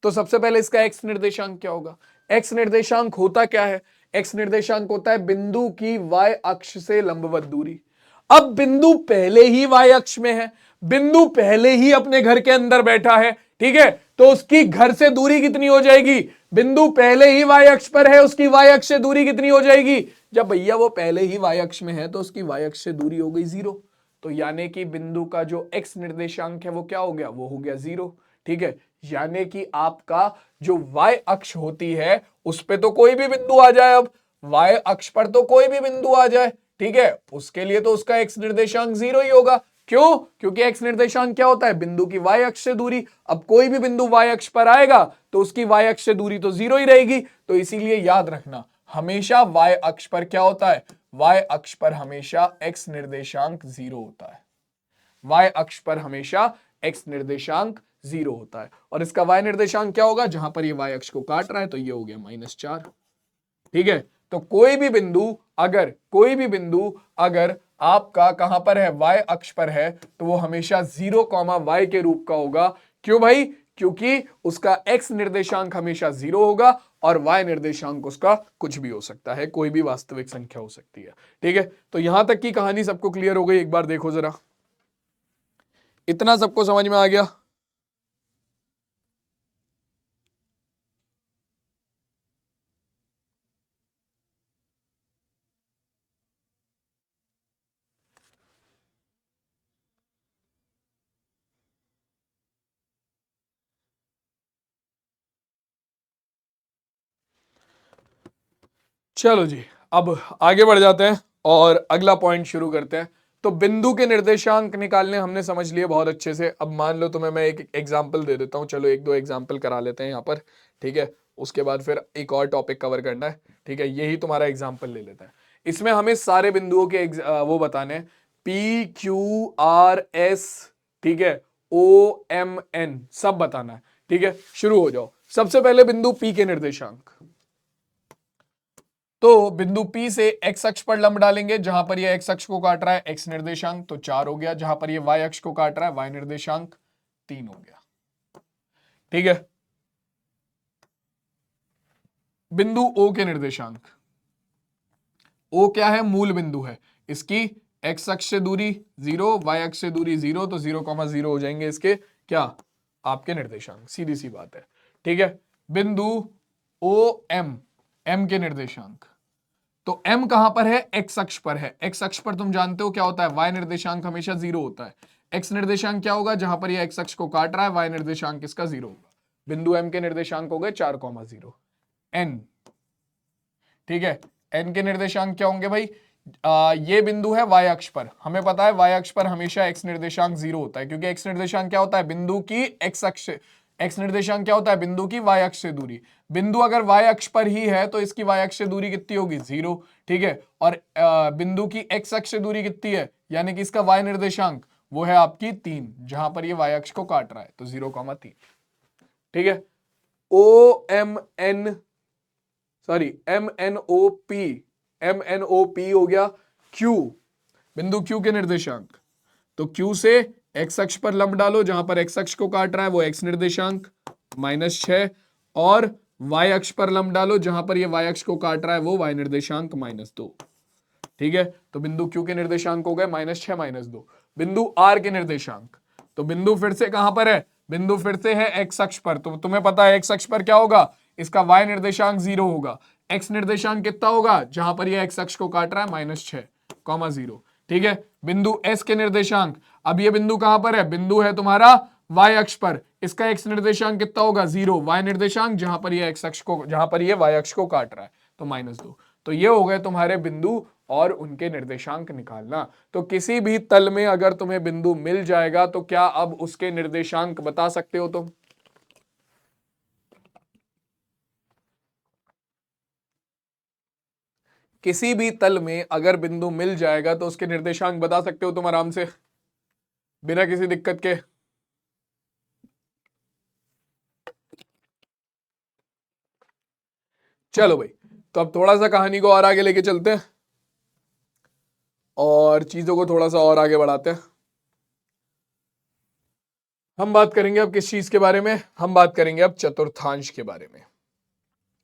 तो सबसे पहले इसका x निर्देशांक क्या होगा, x निर्देशांक होता क्या है, x निर्देशांक होता है बिंदु की y अक्ष से लंबवत दूरी। अब बिंदु पहले ही y अक्ष में है, बिंदु पहले ही अपने घर के अंदर बैठा है, ठीक है, तो उसकी घर से दूरी कितनी हो जाएगी, बिंदु पहले ही y अक्ष पर है, उसकी y अक्ष से दूरी कितनी हो जाएगी, जब भैया वो पहले ही y अक्ष में है तो उसकी y अक्ष से दूरी हो गई 0, तो यानी कि बिंदु का जो x निर्देशांक है वो क्या हो गया, वो हो गया 0। ठीक है, यानी कि आपका जो y अक्ष होती है उस पे तो कोई भी बिंदु आ जाए, अब y अक्ष पर तो कोई भी बिंदु आ जाए, ठीक है, उसके लिए तो उसका x निर्देशांक 0 ही होगा। क्यों, क्योंकि x निर्देशांक क्या होता है, बिंदु की y अक्ष से दूरी। अब कोई भी बिंदु y अक्ष पर आएगा तो उसकी y अक्ष से दूरी तो 0 ही रहेगी, तो इसीलिए याद रखना हमेशा y अक्ष पर क्या होता है, y अक्ष पर हमेशा x निर्देशांक 0 होता है, y अक्ष पर हमेशा x निर्देशांक 0 होता है, और इसका y निर्देशांक क्या होगा, जहां पर ये y अक्ष को काट रहा है तो ये हो गया -4। ठीक है, तो कोई भी बिंदु अगर आपका कहां पर है, y अक्ष पर है, तो वो हमेशा 0, y के रूप का होगा। क्यों भाई, क्योंकि उसका x निर्देशांक हमेशा 0 होगा, और y निर्देशांक उसका कुछ भी हो सकता है, कोई भी वास्तविक संख्या हो सकती है। ठीक है, तो यहां तक की कहानी सबको क्लियर हो गई, एक बार देखो जरा, इतना सबको समझ में आ गया। चलो जी, अब आगे बढ़ जाते हैं और अगला पॉइंट शुरू करते हैं। तो बिंदु के निर्देशांक निकालने हमने समझ लिए बहुत अच्छे से। अब मान लो तुम्हें मैं एक एग्जांपल दे देता हूं, चलो एक दो एग्जांपल करा लेते हैं यहाँ पर, ठीक है। उसके बाद फिर एक और टॉपिक कवर करना है, ठीक है। यही तुम्हारा एग्जाम्पल ले लेते हैं। इसमें हमें सारे बिंदुओं के वो बताने हैं, पी क्यू आर एस, ठीक है, ओ एम एन, सब बताना है, ठीक है। शुरू हो जाओ। सबसे पहले बिंदु पी के निर्देशांक। तो बिंदु P से x अक्ष पर लंब डालेंगे, जहां पर ये x अक्ष को काट रहा है x निर्देशांक, तो 4 हो गया। जहां पर ये y अक्ष को काट रहा है y निर्देशांक 3 हो गया, ठीक है। बिंदु O के निर्देशांक, O क्या है? मूल बिंदु है। इसकी x अक्ष से दूरी 0, y अक्ष से दूरी 0, तो 0,0 हो जाएंगे इसके क्या? आपके निर्देशांक, सीधी सी बात है, ठीक है। बिंदु OM, M के निर्देशांक, तो m कहां पर है? x अक्ष पर है। x अक्ष पर तुम जानते हो क्या होता है? y निर्देशांक हमेशा 0 होता है। x निर्देशांक क्या होगा? जहां पर ये x अक्ष को काट रहा है y निर्देशांक इसका 0 होगा। बिंदु m के निर्देशांक हो गए 4,0। n, ठीक है। n के निर्देशांक क्या होंगे भाई? ये बिंदु है y अक्ष पर, हमें पता है y अक्ष पर हमेशा x निर्देशांक 0 होता है, क्योंकि x निर्देशांक क्या होता है? बिंदु की x अक्ष, x निर्देशांक क्या होता है? बिंदु की y अक्ष से दूरी। बिंदु अगर y अक्ष पर ही है तो इसकी y अक्ष से दूरी कितनी होगी? 0, ठीक है। और बिंदु की x अक्ष से दूरी कितनी है? यानी कि इसका y निर्देशांक वो है आपकी 3, जहां पर ये y अक्ष को काट रहा है, तो 0,3, ठीक है। O M N, sorry M N O P, M N O P हो गया। क्यू, बिंदु क्यू के निर्देशांक, तो क्यू से एक्स अक्ष पर लंब डालो, जहां पर एक्स अक्ष को काट रहा है वो एक्स निर्देशांक -6, और वाई अक्ष पर लंब डालो, जहां पर ये वाई अक्ष को काट रहा है वो वाई निर्देशांक -2, ठीक है। तो बिंदु क्यू के निर्देशांक हो गए -6 -2। बिंदु आर के निर्देशांक, तो बिंदु फिर से कहां पर है? बिंदु फिर से है एक्स अक्ष पर, तो तुम्हें पता है एक्स अक्ष पर क्या होगा? इसका y निर्देशांक 0 होगा। x निर्देशांक कितना होगा? जहां पर ये x अक्ष को काट रहा है -6,0, ठीक है। बिंदु s के निर्देशांक, अब ये बिंदु कहां पर है? बिंदु है तुम्हारा y अक्ष पर, इसका x निर्देशांक कितना होगा? 0, y निर्देशांक जहां पर ये x अक्ष को, जहां पर ये y अक्ष को काट रहा है, तो -2। तो ये हो गए तुम्हारे बिंदु और उनके निर्देशांक निकालना। तो किसी भी तल में अगर तुम्हें बिंदु मिल जाएगा तो क्या अब उसके निर्देशांक बता सकते हो तुम? किसी भी तल में अगर बिंदु मिल जाएगा तो उसके निर्देशांक बता सकते हो तुम आराम से, बिना किसी दिक्कत के। चलो भाई, तो अब थोड़ा सा कहानी को और आगे लेके चलते हैं और चीजों को थोड़ा सा और आगे बढ़ाते हैं। हम बात करेंगे अब किस चीज के बारे में? हम बात करेंगे अब चतुर्थांश के बारे में।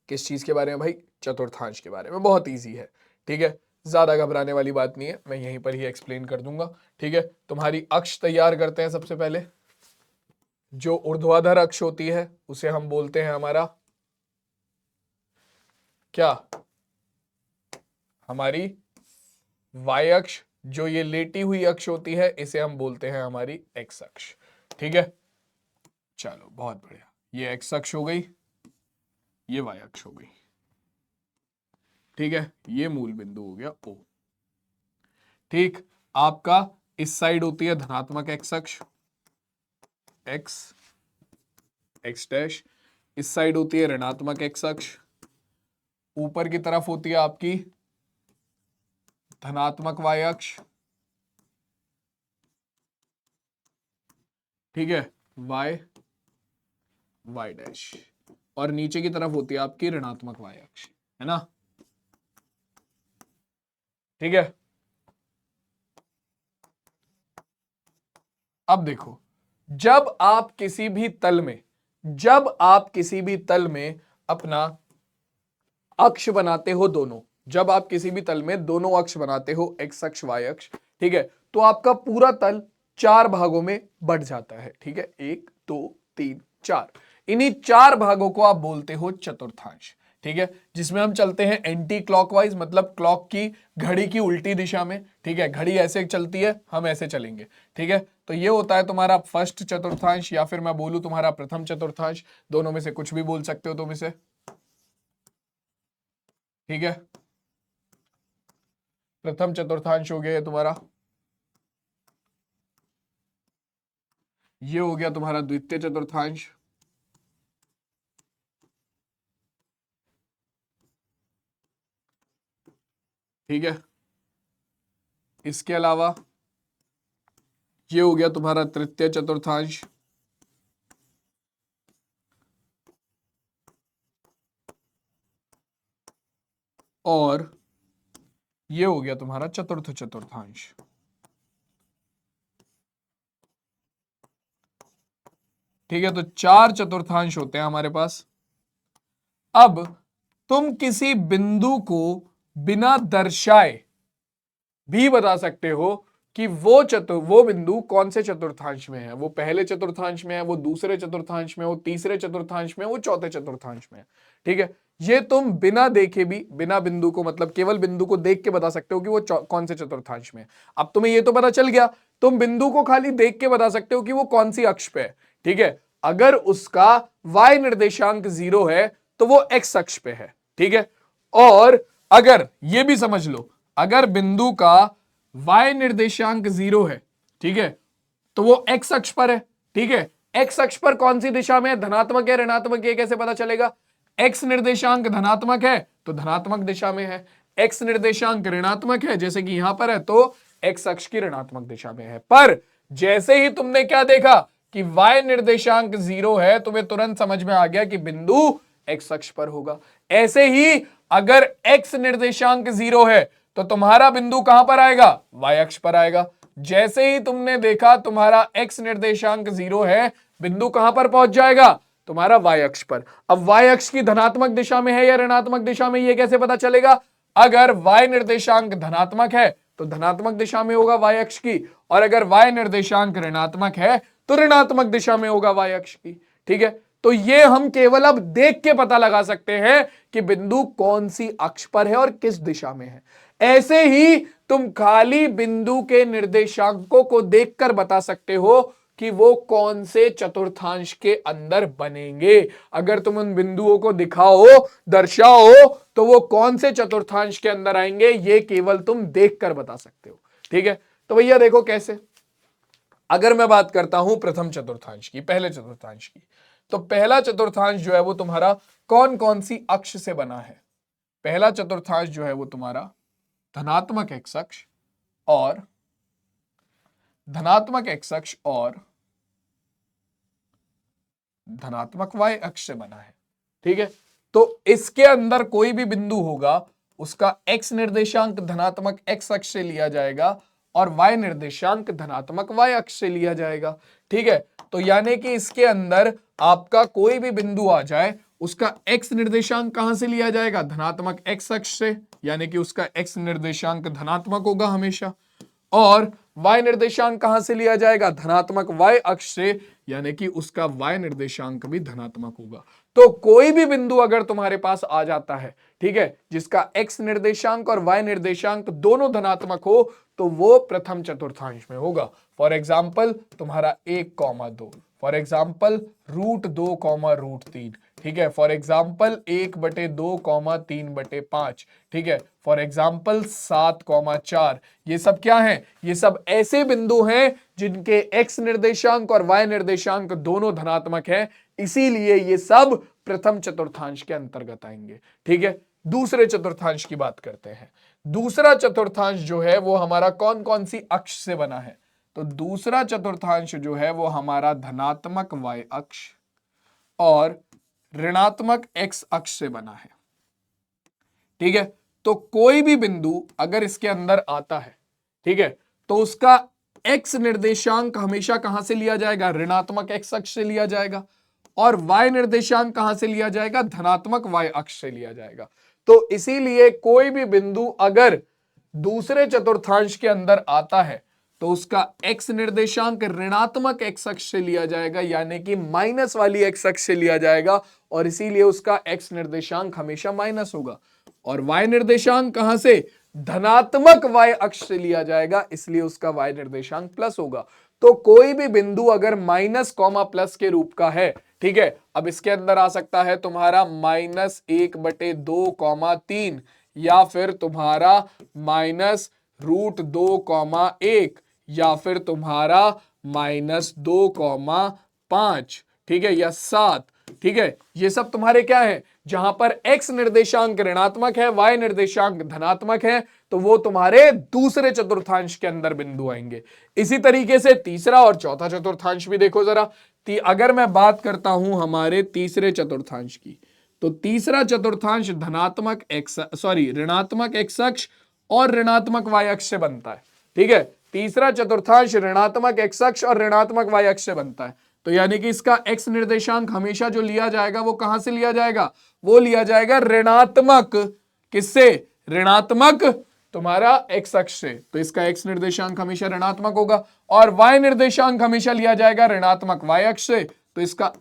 किस चीज के बारे में भाई? चतुर्थांश के बारे में। बहुत इजी है, ठीक है, ज्यादा घबराने वाली बात नहीं है, मैं यहीं पर ही एक्सप्लेन कर दूंगा, ठीक है। तुम्हारी अक्ष तैयार करते हैं। सबसे पहले जो ऊर्ध्वाधर अक्ष होती है उसे हम बोलते हैं हमारा क्या? हमारी y अक्ष। जो ये लेटी हुई अक्ष होती है इसे हम बोलते हैं हमारी x अक्ष, ठीक है। चलो बहुत बढ़िया, ये x अक्ष हो गई, ये y अक्ष हो गई, ठीक है। ये मूल बिंदु हो गया O, ठीक। आपका इस साइड होती है धनात्मक x अक्ष, x x डैश, इस साइड होती है ऋणात्मक x अक्ष, ऊपर की तरफ होती है आपकी धनात्मक y अक्ष, ठीक है, y y डैश, और नीचे की तरफ होती है आपकी ऋणात्मक y अक्ष, है ना, ठीक है। अब देखो, जब आप किसी भी तल में, जब आप किसी भी तल में अपना अक्ष बनाते हो दोनों, जब आप किसी भी तल में दोनों अक्ष बनाते हो, एक्स अक्ष वाई अक्ष, ठीक है, तो आपका पूरा तल 4 भागों में बढ़ जाता है, ठीक है। 1 2 3 4, इन्हीं 4 भागों को आप बोलते हो चतुर्थांश, ठीक है। जिसमें हम चलते हैं एंटी क्लॉकवाइज, मतलब क्लॉक की घड़ी की उल्टी दिशा में, ठीक है। घड़ी ऐसे चलती है, हम ऐसे चलेंगे, ठीक है। तो ये होता है तुम्हारा फर्स्ट चतुर्थांश, या फिर मैं बोलूं तुम्हारा प्रथम चतुर्थांश, दोनों में से कुछ भी बोल सकते हो तुम इसे, ठीक है। प्रथम चतुर्थांश हो गया ये तुम्हारा, ये हो गया तुम्हारा द्वितीय चतुर्थांश, ठीक है। इसके अलावा ये हो गया तुम्हारा तृतीय चतुर्थांश, और ये हो गया तुम्हारा चतुर्थ चतुर्थांश। ठीक है, तो 4 चतुर्थांश होते हैं हमारे पास। अब तुम किसी बिंदु को बिना दर्शाए भी बता सकते हो कि वो बिंदु कौन से चतुर्थांश में है। वो पहले चतुर्थांश में है, वो दूसरे चतुर्थांश में, वो तीसरे चतुर्थांश में, वो चौथे चतुर्थांश में है। ठीक है, ये तुम बिना देखे भी, बिना बिंदु को, मतलब केवल बिंदु को देख के बता सकते हो कि वो कौन से चतुर्थांश में है। अब तुम्हें ये तो पता चल गया, तुम बिंदु को खाली देख के बता सकते हो कि वो कौन सी अक्ष पे है। ठीक है, अगर उसका y निर्देशांक 0 है तो वो x अक्ष पे है। ठीक है, और अगर ये भी समझ लो, अगर बिंदु का y निर्देशांक 0 है, ठीक है, तो वो x अक्ष पर है। ठीक है, x अक्ष पर कौन सी दिशा में है, धनात्मक है ऋणात्मक है, कैसे पता चलेगा। x निर्देशांक धनात्मक है तो धनात्मक दिशा में है, x निर्देशांक ऋणात्मक है जैसे कि यहां पर है तो x अक्ष की ऋणात्मक दिशा में है। पर जैसे ही तुमने क्या देखा कि y निर्देशांक 0 है, तुम्हें तुरंत समझ में आ गया कि बिंदु x अक्ष पर होगा। ऐसे ही अगर x निर्देशांक 0 है तो तुम्हारा बिंदु कहां पर आएगा, y अक्ष पर आएगा। जैसे ही तुमने देखा तुम्हारा x निर्देशांक 0 है, बिंदु कहां पर पहुंच जाएगा, तुम्हारा y अक्ष पर। अब y अक्ष की धनात्मक दिशा में है या ऋणात्मक दिशा में, ये कैसे पता चलेगा। अगर y निर्देशांक धनात्मक है तो धनात्मक दिशा में होगा y अक्ष की, और अगर y निर्देशांक ऋणात्मक है तो ऋणात्मक दिशा में होगा y अक्ष की। ठीक है, तो ये हम केवल अब देख के पता लगा सकते हैं कि बिंदु कौन सी अक्ष पर है और किस दिशा में है। ऐसे ही तुम खाली बिंदु के निर्देशांकों को देखकर बता सकते हो कि वो कौन से चतुर्थांश के अंदर बनेंगे। अगर तुम उन बिंदुओं को दिखाओ, दर्शाओ, तो वो कौन से चतुर्थांश के अंदर आएंगे, ये केवल तुम देखकर बता सकते हो। ठीक है, तो भैया देखो कैसे। अगर मैं बात करता हूं प्रथम चतुर्थांश की, पहले चतुर्थांश की, तो पहला चतुर्थांश जो है वो तुम्हारा कौन कौन सी अक्ष से बना है। पहला चतुर्थांश जो है वो तुम्हारा धनात्मक x अक्ष और धनात्मक x अक्ष और धनात्मक y अक्ष से बना है। ठीक है, तो इसके अंदर कोई भी बिंदु होगा उसका x निर्देशांक धनात्मक x अक्ष से लिया जाएगा और y निर्देशांक धनात्मक y अक्ष से लिया जाएगा। ठीक है, तो यानी कि इसके अंदर आपका कोई भी बिंदु आ जाए, उसका x निर्देशांक कहां से लिया जाएगा, धनात्मक x अक्ष से, यानी कि उसका x निर्देशांक धनात्मक होगा हमेशा, और y निर्देशांक कहां से लिया जाएगा, धनात्मक y अक्ष से, यानी कि उसका y निर्देशांक भी धनात्मक होगा। तो कोई भी बिंदु अगर तुम्हारे पास आ जाता है, ठीक है, जिसका x निर्देशांक और y निर्देशांक दोनों धनात्मक हो, तो वो प्रथम चतुर्थांश में होगा। फॉर एग्जाम्पल तुम्हारा 1,2, फॉर एग्जाम्पल √2, √3, ठीक है, फॉर एग्जाम्पल 1/2, 3/5, ठीक है, फॉर एग्जाम्पल 7,4। ये सब क्या है, ये सब ऐसे बिंदु हैं जिनके x निर्देशांक और y निर्देशांक दोनों धनात्मक हैं, इसीलिए ये सब प्रथम चतुर्थांश के अंतर्गत आएंगे। ठीक है, दूसरे चतुर्थांश की बात करते हैं। दूसरा चतुर्थांश जो है वो हमारा कौन कौन सी अक्ष से बना है, तो दूसरा चतुर्थांश जो है वो हमारा धनात्मक y अक्ष और ऋणात्मक x अक्ष से बना है। ठीक है, तो कोई भी बिंदु अगर इसके अंदर आता है, ठीक है, तो उसका x निर्देशांक हमेशा कहां से लिया जाएगा, ऋणात्मक x अक्ष से लिया जाएगा, और y निर्देशांक कहां से लिया जाएगा, धनात्मक y अक्ष से लिया जाएगा। तो इसीलिए कोई भी बिंदु अगर दूसरे चतुर्थांश के अंदर आता है तो उसका x निर्देशांक ऋणात्मक x अक्ष से लिया जाएगा, यानी कि माइनस वाली x अक्ष से लिया जाएगा, और इसीलिए उसका x निर्देशांक हमेशा माइनस होगा। और y निर्देशांक कहां से, धनात्मक y अक्ष से लिया जाएगा, इसलिए उसका y निर्देशांक प्लस होगा। तो कोई भी बिंदु अगर माइनस कॉमा प्लस के रूप का है, ठीक है, अब इसके अंदर आ सकता है तुम्हारा -1/2, 3, या फिर तुम्हारा -√2,1 या फिर तुम्हारा -2,5, ठीक है, या 7, ठीक है, ये सब तुम्हारे क्या है, जहां पर x निर्देशांक ऋणात्मक है, y निर्देशांक धनात्मक है, तो वो तुम्हारे दूसरे चतुर्थांश के अंदर बिंदु आएंगे। इसी तरीके से तीसरा और चौथा चतुर्थांश भी देखो जरा। अगर मैं बात करता हूं हमारे तीसरे चतुर्थांश की, तो तीसरा चतुर्थांश ऋणात्मक x अक्ष और ऋणात्मक y अक्ष से बनता है, ठीक है। तीसरा चतुर्थांश ऋणात्मक x अक्ष और ऋणात्मक y अक्ष से बनता है, तो यानी कि इसका x निर्देशांक हमेशा जो लिया जाएगा वो कहां से लिया जाएगा, वो लिया जाएगा ऋणात्मक, किससे, ऋणात्मक तुम्हारा x अक्ष से, तो इसका x निर्देशांक हमेशा ऋणात्मक होगा, और y निर्देशांक हमेशा लिया जाएगा ऋणात्मक y अक्ष से, तो इसका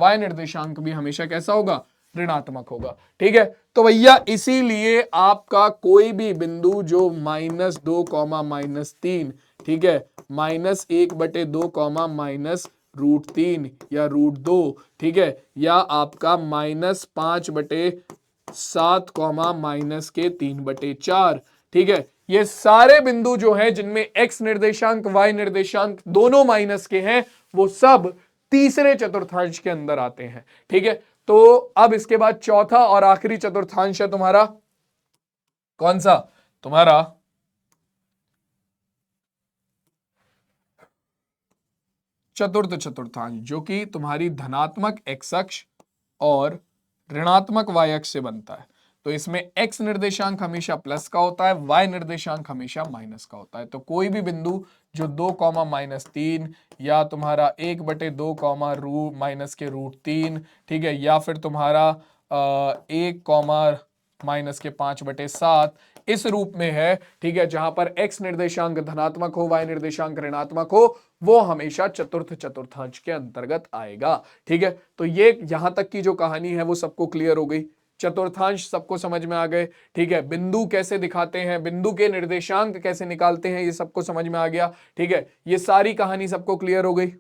y निर्देशांक भी हमेशा कैसा होगा, ऋणात्मक होगा, ठीक है। तो भैया इसीलिए आपका कोई भी बिंदु जो -2, ठीक है, -1/2, -√3 या √2, ठीक है, या आपका -5/7, -3/4, ठीक है, ये सारे बिंदु जो हैं जिनमें x निर्देशांक y निर्देशांक दोनों माइनस के हैं, वो सब तीसरे चतुर्थांश के अंदर आते हैं, ठीक है। तो अब इसके बाद चौथा और आखिरी चतुर्थांश है तुम्हारा कौन सा, तुम्हारा चतुर्थ चतुर्थांश, जो कि तुम्हारी धनात्मक x अक्ष और ऋणात्मक y अक्ष से बनता है। तो इसमें x निर्देशांक हमेशा प्लस का होता है, y निर्देशांक हमेशा माइनस का होता है। तो कोई भी बिंदु जो 2, -3 या तुम्हारा 1/2, -√3, ठीक है, या फिर तुम्हारा 1, -5/7 इस रूप में है, ठीक है, जहां पर x निर्देशांक धनात्मक हो, y निर्देशांक ऋणात्मक हो, वो हमेशा चतुर्थ चतुर्थांश के अंतर्गत आएगा, ठीक है। तो ये यहां तक की जो कहानी है वो सबको क्लियर हो गई, चतुर्थांश सबको समझ में आ गए, ठीक है, बिंदु कैसे दिखाते हैं, बिंदु के निर्देशांक कैसे निकालते हैं, ये सबको समझ में आ गया, ठीक है, ये सारी कहानी सबको क्लियर हो गई।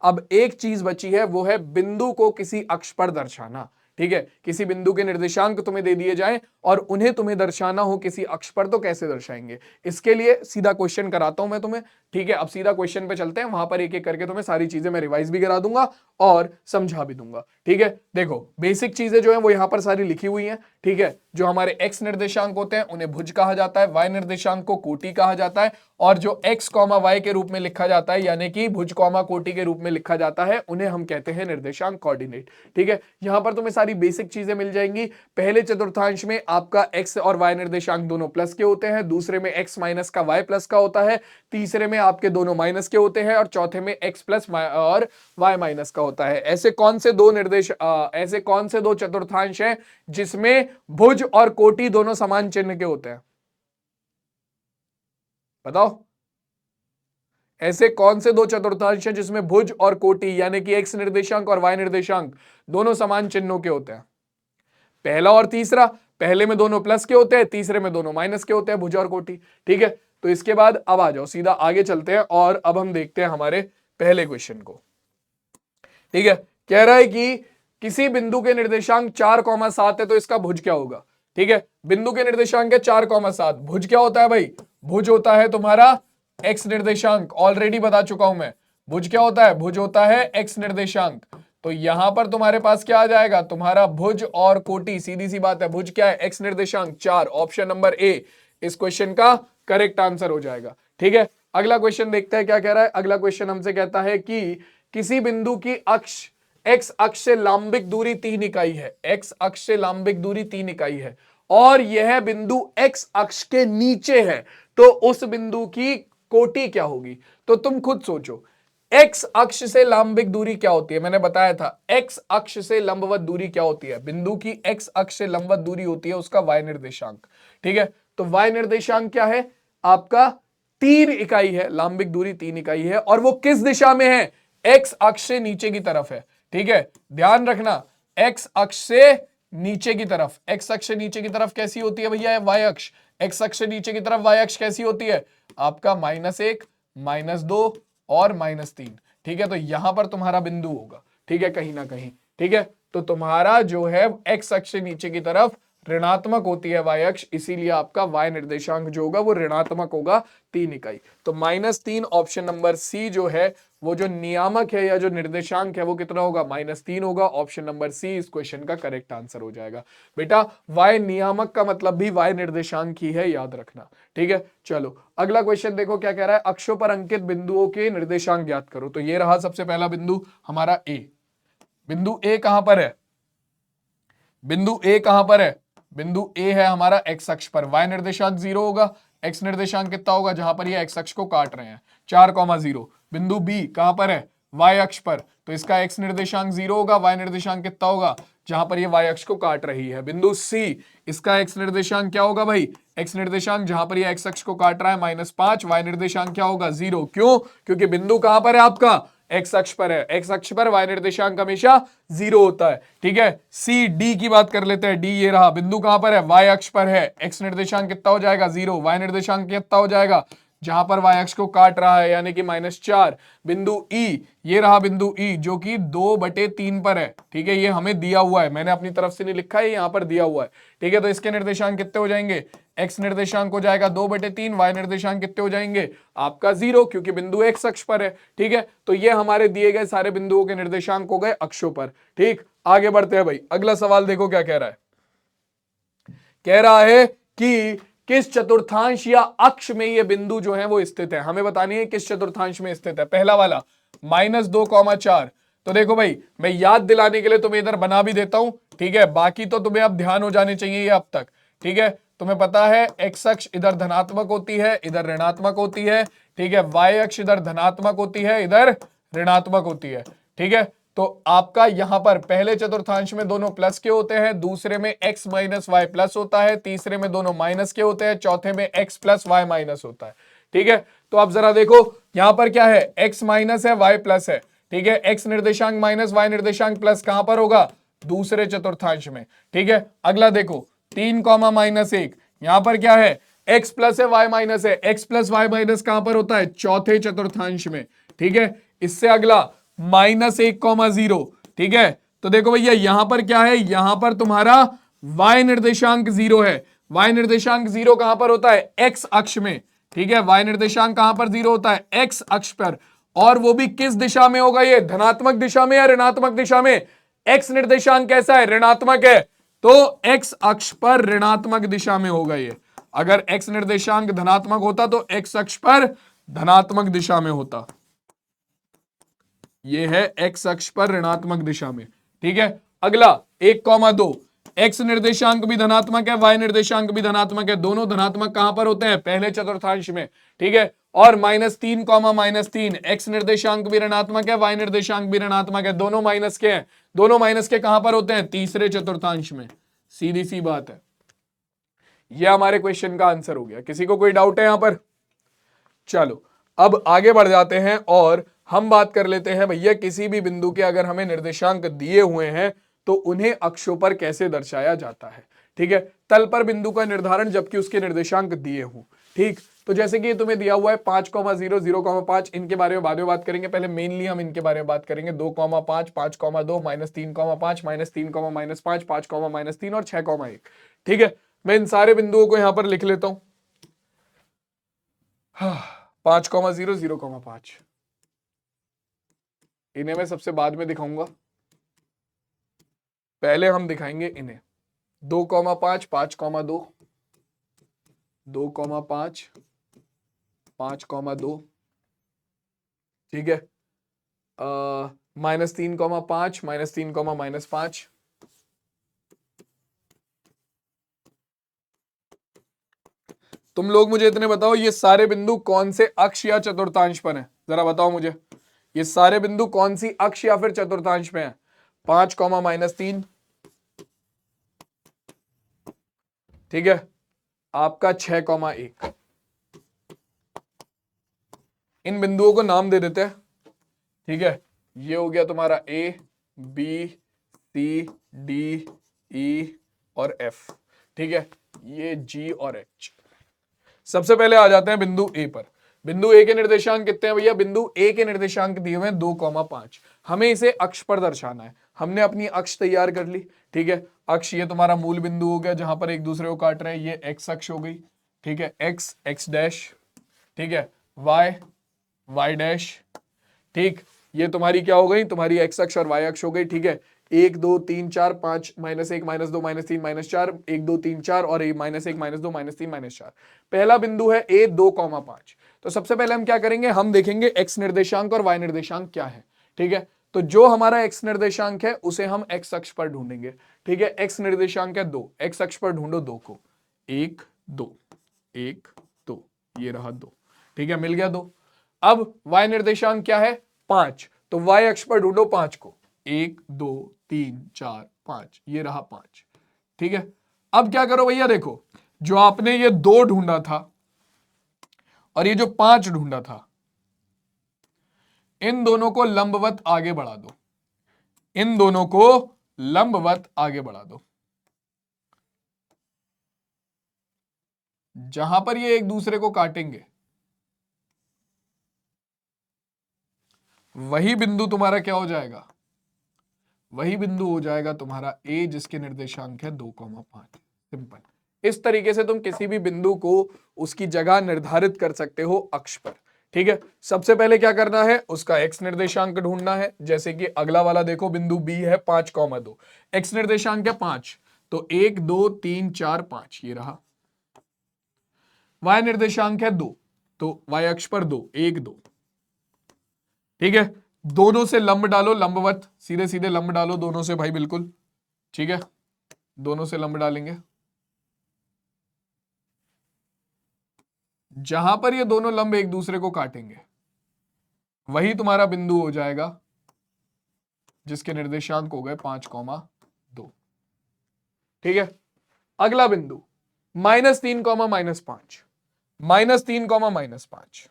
अब एक चीज बची है, वो है बिंदु को किसी अक्ष पर दर्शाना, ठीक है, किसी बिंदु के निर्देशांक तुम्हें दे दिए जाएं और उन्हें तुम्हें दर्शाना हो किसी अक्ष पर, तो कैसे दर्शाएंगे। इसके लिए सीधा क्वेश्चन कराता हूं मैं तुम्हें, ठीक है। अब सीधा क्वेश्चन पे चलते हैं, वहां पर एक एक करके तुम्हें सारी चीजें मैं रिवाइज भी करा दूंगा और समझा भी दूंगा, ठीक है। देखो बेसिक चीजें जो है वो यहां पर सारी लिखी हुई है, ठीक है। जो हमारे x निर्देशांक होते हैं उन्हें भुज कहा जाता है, y निर्देशांक को कोटि कहा जाता है, और जो x, y के रूप में लिखा जाता है, यानी कि भुज, कोटि के रूप में लिखा जाता है, उन्हें हम कहते हैं निर्देशांक कोऑर्डिनेट, ठीक है। यहां पर तुम्हें सारी बेसिक चीजें मिल जाएंगी। पहले चतुर्थांश में आपका x और y निर्देशांक दोनों प्लस के होते हैं, दूसरे में x माइनस का y प्लस का होता है, तीसरे में आपके दोनों माइनस के होते हैं, और चौथे में x प्लस और y माइनस का होता है। ऐसे कौन से दो चतुर्थांश हैं जिसमें भुज और कोटि दोनों समान चिन्ह के होते हैं, बताओ। ऐसे कौन से दो चतुर्थांश हैं जिसमें भुज और कोटि यानी कि x निर्देशांक और y निर्देशांक दोनों समान चिन्हों के होते हैं। पहला और तीसरा, पहले में दोनों प्लस के होते हैं, तीसरे में दोनों माइनस के होते हैं, भुज और कोटि, ठीक है। तो इसके बाद अब आ जाओ, सीधा आगे चलते हैं और अब हम देखते हैं हमारे पहले क्वेश्चन को, ठीक है। कह रहा है कि किसी बिंदु के निर्देशांक 4,7 है, तो इसका भुज क्या होगा, ठीक है। बिंदु के निर्देशांक है 4,7, भुज क्या होता है भाई, भुज होता है तुम्हारा x निर्देशांक, ऑलरेडी बता चुका हूं मैं। भुज क्या होता है, भुज होता है x निर्देशांक। तो यहां पर तुम्हारे पास क्या आ जाएगा, तुम्हारा भुज और कोटि, सीधी सी बात है, भुज क्या है, x निर्देशांक 4, ऑप्शन नंबर ए इस क्वेश्चन का करेक्ट आंसर हो जाएगा, ठीक है। अगला क्वेश्चन देखते हैं क्या कह रहा है। अगला क्वेश्चन हमसे कहता है कि किसी बिंदु की अक्ष x अक्ष से लंबिक दूरी 3 इकाई है, x अक्ष से लंबिक दूरी 3 इकाई है, और यह बिंदु x अक्ष के नीचे है, तो उस बिंदु की कोटि क्या होगी। तो तुम खुद सोचो, x अक्ष से लंबिक दूरी क्या होती है, मैंने बताया था x अक्ष से लंबवत दूरी क्या होती है, बिंदु की x अक्ष से लंबवत दूरी होती है उसका y निर्देशांक, ठीक है। तो y निर्देशांक क्या है आपका, 3 इकाई है, लंबिक दूरी 3 इकाई है, और वो किस दिशा में है, x अक्ष से नीचे की तरफ है, ठीक है। ध्यान रखना, x अक्ष से नीचे की तरफ, x अक्ष से नीचे की तरफ कैसी होती है भैया, y अक्ष, x अक्ष से नीचे की तरफ y अक्ष कैसी होती है आपका -1, -2 और -3, ठीक है। तो यहां पर तुम्हारा बिंदु होगा, ठीक है, कहीं ना कहीं, ठीक है। तो तुम्हारा जो है x अक्ष से नीचे की तरफ ऋणात्मक होती है y अक्ष, इसीलिए आपका y निर्देशांक जो होगा वो ऋणात्मक होगा 3 इकाई। तो -3 ऑप्शन नंबर सी जो है वो जो नियामक है या जो निर्देशांक है वो कितना होगा, -3 होगा। ऑप्शन नंबर सी इस क्वेश्चन का करेक्ट आंसर हो जाएगा। बेटा y नियामक का मतलब भी y निर्देशांक ही है, याद रखना, ठीक है। चलो अगला क्वेश्चन देखो क्या कह रहा है, अक्षों पर अंकित बिंदुओं के निर्देशांक ज्ञात करो। तो ये रहा सबसे पहला बिंदु हमारा ए। बिंदु ए कहां पर है, बिंदु ए कहां पर है, बिंदु ए है हमारा एक्स अक्ष पर, y निर्देशांक 0 होगा, x निर्देशांक कितना होगा, जहां पर ये x अक्ष को काट रहे हैं 4,0। बिंदु बी कहां पर है, y अक्ष पर, तो इसका x निर्देशांक 0 होगा, y निर्देशांक कितना होगा, जहां पर ये y अक्ष को काट रही है। बिंदु सी, इसका x निर्देशांक क्या होगा भाई, x निर्देशांक जहां पर ये x अक्ष को काट रहा है -5, y निर्देशांक क्या होगा 0। क्यों, क्योंकि बिंदु कहां पर है आपका, एक्स अक्ष पर है, एक्स अक्ष पर y निर्देशांक हमेशा 0 होता है, ठीक है। सी डी की बात कर लेते हैं, डी ये रहा, बिंदु कहां पर है, y अक्ष पर है, x निर्देशांक कितना हो जाएगा 0, y निर्देशांक कितना हो जाएगा जहां पर y अक्ष को काट रहा है यानी कि -4। बिंदु ई, ये रहा बिंदु ई जो कि 2/3 पर है, ठीक है, ये हमें दिया हुआ है, मैंने अपनी तरफ से नहीं लिखा है, यहां पर दिया हुआ है, ठीक है। तो इसके निर्देशांक कितने हो जाएंगे, x निर्देशांक हो जाएगा 2/3, y निर्देशांक कितने हो जाएंगे आपका 0, क्योंकि बिंदु x अक्ष पर है, ठीक है। तो ये हमारे दिए गए सारे बिंदुओं के निर्देशांक हो गए अक्षों पर, ठीक। आगे बढ़ते हैं भाई, अगला सवाल देखो क्या कह रहा है, कह रहा है कि किस चतुर्थांश या अक्ष में ये बिंदु जो है वो स्थित है। हमें बतानी है किस चतुर्थांश में स्थित है। पहला वाला -2,4। तो देखो भाई मैं याद दिलाने के लिए तुम्हें इधर बना भी देता हूं, ठीक है, बाकी तो तुम्हें अब ध्यान हो जाने चाहिए ये अब तक, ठीक है। तुम्हें पता है एक्स अक्ष इधर धनात्मक होती है, इधर ऋणात्मक होती है, ठीक है, वाई अक्ष इधर धनात्मक होती है, इधर ऋणात्मक होती है, ठीक है। तो आपका यहां पर पहले चतुर्थांश में दोनों प्लस के होते हैं, दूसरे में x - y प्लस होता है, तीसरे में दोनों माइनस के होते हैं, चौथे में x + y माइनस होता है, ठीक है। तो आप जरा देखो यहां पर क्या है, x माइनस है, y प्लस है, ठीक है, x निर्देशांक माइनस y निर्देशांक प्लस कहां पर होगा, दूसरे चतुर्थांश में, ठीक है। अगला देखो 3, -1, यहां पर क्या है, x प्लस है, y माइनस है, x + y माइनस कहां पर होता है, चौथे चतुर्थांश में, ठीक है। इससे अगला -1,0, ठीक है। तो देखो भैया यहां पर क्या है, यहां पर तुम्हारा y निर्देशांक 0 है, y निर्देशांक 0 कहां पर होता है, x अक्ष में, ठीक है, y निर्देशांक कहां पर 0 होता है, x अक्ष पर, और वो भी किस दिशा में होगा, ये धनात्मक दिशा में या ऋणात्मक दिशा में, x निर्देशांक कैसा है, ऋणात्मक है, तो x अक्ष पर ऋणात्मक दिशा में होगा ये। अगर x निर्देशांक धनात्मक होता तो x अक्ष पर धनात्मक दिशा में होता, ये है x अक्ष पर ऋणात्मक दिशा में, ठीक है। अगला 1,2, x निर्देशांक भी धनात्मक है, y निर्देशांक भी धनात्मक है, दोनों धनात्मक कहां पर होते हैं, पहले चतुर्थांश में, ठीक है। और -3, -3, x निर्देशांक भी ऋणात्मक है, y निर्देशांक भी ऋणात्मक है, दोनों माइनस के हैं, दोनों माइनस के कहां पर होते हैं, तीसरे चतुर्थांश में, सीधी सी बात है। यह हमारे क्वेश्चन का आंसर हो गया। किसी को कोई डाउट है यहां पर? चलो अब आगे बढ़ जाते हैं और हम बात कर लेते हैं भैया किसी भी बिंदु के अगर हमें निर्देशांक दिए हुए हैं तो उन्हें अक्षों पर कैसे दर्शाया जाता है, ठीक है। तल पर बिंदु का निर्धारण जबकि उसके निर्देशांक दिए हों, ठीक। तो जैसे कि तुम्हें दिया हुआ है 5,0, 0,5, इनके बारे में बाद में बात करेंगे, पहले मेनली हम इनके बारे में बात करेंगे। 2,5, 5,2, -3,5, -3, -5, 5, -3 और 6,1, ठीक है। मैं इन सारे बिंदुओं को यहां पर लिख लेता हूं, 5,0, 0,5, इन्हें मैं सबसे बाद में दिखाऊंगा, पहले हम दिखाएंगे इन्हें। 2,5, 5,2, 2,5, 5,2, ठीक है। -3,5, -3, -5, तुम लोग मुझे इतने बताओ ये सारे बिंदु कौन से अक्ष या चतुर्थांश पर हैं, जरा बताओ मुझे, ये सारे बिंदु कौन सी अक्ष या फिर चतुर्थांश में हैं। 5, -3, ठीक है, आपका 6,1, इन बिंदुओं को नाम दे देते हैं, ठीक है। ये हो गया तुम्हारा A, B, C, D, E और F, ठीक है, ये G और H। सबसे पहले आ जाते हैं बिंदु A पर। बिंदु A के निर्देशांक कितने हैं भैया, बिंदु A के निर्देशांक दिए हुए हैं 2,5, हमें इसे अक्ष पर दर्शाना है, हमने अपनी अक्ष तैयार कर ली, ठीक है। अक्ष ये तुम्हारा मूल बिंदु हो गया जहां पर एक दूसरे को काट रहे हैं, ये एक्स अक्ष हो गई, ठीक है। एक्स एक्स डैश, ठीक है। वाई वाई डैश, ठीक। ये तुम्हारी क्या हो गई, तुम्हारी एक्स अक्ष और वाई अक्ष हो गई, ठीक है। 1 2 3 4 5 -1 -2 -3 -4 1 2 3 4 और -1 -2 -3 -4। पहला बिंदु है a 2,5। तो सबसे पहले हम क्या करेंगे, हम देखेंगे एक्स निर्देशांक और वाई निर्देशांक क्या है, ठीक है। तो जो हमारा एक्स निर्देशांक है उसे हम एक्स अक्ष पर ढूंढेंगे, ठीक है। एक्स निर्देशांक है 2, एक्स अक्ष पर ढूंढो 2 को, 1 2 1 2, ये रहा 2, ठीक है, मिल गया 2। अब y निर्देशांक क्या है 5, तो y अक्ष पर ढूंढो 5 को, 1 2 3 4 5, ये रहा 5, ठीक है। अब क्या करो भैया, देखो जो आपने ये 2 ढूंढा था और ये जो 5 ढूंढा था, इन दोनों को लंबवत आगे बढ़ा दो, इन दोनों को लंबवत आगे बढ़ा दो, जहां पर ये एक दूसरे को काटेंगे वही बिंदु तुम्हारा क्या हो जाएगा, वही बिंदु हो जाएगा तुम्हारा ए, जिसके निर्देशांक है 2,5। सिंपल। इस तरीके से तुम किसी भी बिंदु को उसकी जगह निर्धारित कर सकते हो अक्ष पर, ठीक है। सबसे पहले क्या करना है, उसका एक्स निर्देशांक ढूंढना है। जैसे कि अगला वाला देखो, बिंदु बी है 5,2, एक्स निर्देशांक है 5, तो 1 2 3 4 5, ये रहा। वाई निर्देशांक है 2, तो वाई अक्ष पर 2 1 2, ठीक है। दोनों से लंब डालो, लंबवत, सीधे सीधे लंब डालो दोनों से भाई, बिल्कुल, ठीक है। दोनों से लंब डालेंगे, जहां पर ये दोनों लंब एक दूसरे को काटेंगे वही तुम्हारा बिंदु हो जाएगा जिसके निर्देशांक हो गए 5,2, ठीक है। अगला बिंदु -3, -5, -3, -5,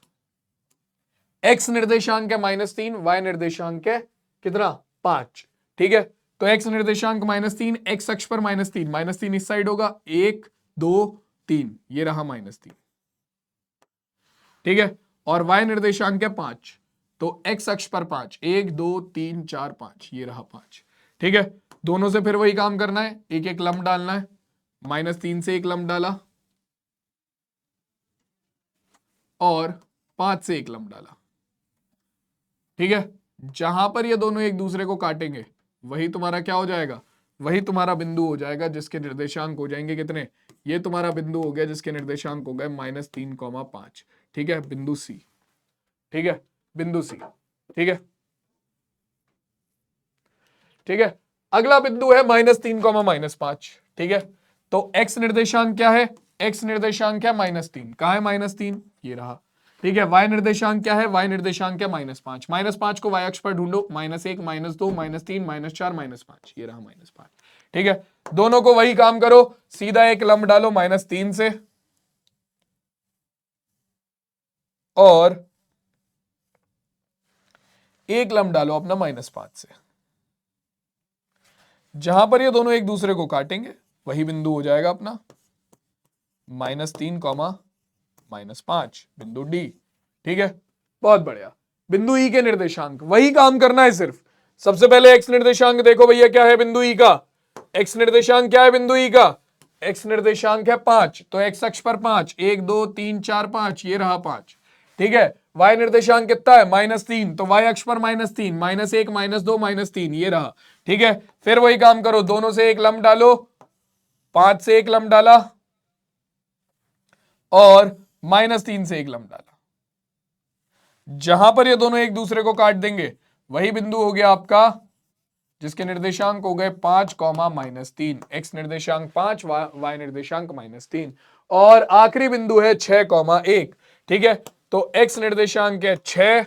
एक्स निर्देशांक है -3, वाई निर्देशांक है कितना 5, ठीक है। तो एक्स निर्देशांक -3, एक्स अक्ष पर -3, -3 इस साइड होगा, 1 2 3, ये रहा -3, ठीक है। और वाई निर्देशांक है 5, तो एक्स अक्ष पर 5, 1 2 3 4 5, ये रहा 5, ठीक है। दोनों से फिर वही काम करना है, एक एक लंब डालना है। -3 से एक लंब डाला और 5 से एक लंब डाला, ठीक है। जहां पर ये दोनों एक दूसरे को काटेंगे वही तुम्हारा क्या हो जाएगा, वही तुम्हारा बिंदु हो जाएगा जिसके निर्देशांक हो जाएंगे कितने, ये तुम्हारा बिंदु हो गया जिसके निर्देशांक हो गए -3,5, ठीक है। बिंदु सी, ठीक है, बिंदु सी, ठीक है, ठीक है। अगला बिंदु है -3, -5, ठीक है। तो एक्स निर्देशांक क्या है, एक्स निर्देशांक है -3, कहां है -3, ये रहा, ठीक है। वाई निर्देशांक क्या है, वाई निर्देशांक है -5, -5 को वाई अक्ष पर ढूंढो, -1 -2 -3 -4 -5, ये रहा -5, ठीक है। दोनों को वही काम करो, सीधा एक लंब डालो -3 से और एक लंब डालो अपना -5 से, जहां पर ये दोनों एक दूसरे को काटेंगे वही बिंदु हो जाएगा अपना -3, -5, बिंदु डी, ठीक है। बहुत बढ़िया। बिंदु ई के निर्देशांक, वही काम करना है सिर्फ। सबसे पहले एक्स निर्देशांक देखो भैया क्या है बिंदु ई का, एक्स निर्देशांक क्या है बिंदु ई का, एक्स निर्देशांक है 5, तो एक्स अक्ष पर 5, 1 2 3 4 5, ये रहा 5, ठीक है। वाई निर्देशांक कितना है -3, तो वाई अक्ष पर -3, -1 -2 -3, ये रहा, ठीक है। फिर वही काम करो, दोनों से एक लंब डालो, 5 से एक लंब डाला और -3 से एक लंब डाला, जहां पर ये दोनों एक दूसरे को काट देंगे वही बिंदु हो गया आपका जिसके निर्देशांक हो गए 5, -3, एक्स निर्देशांक 5, वाई निर्देशांक -3, और आखिरी बिंदु है 6,1, ठीक है। तो एक्स निर्देशांक है 6,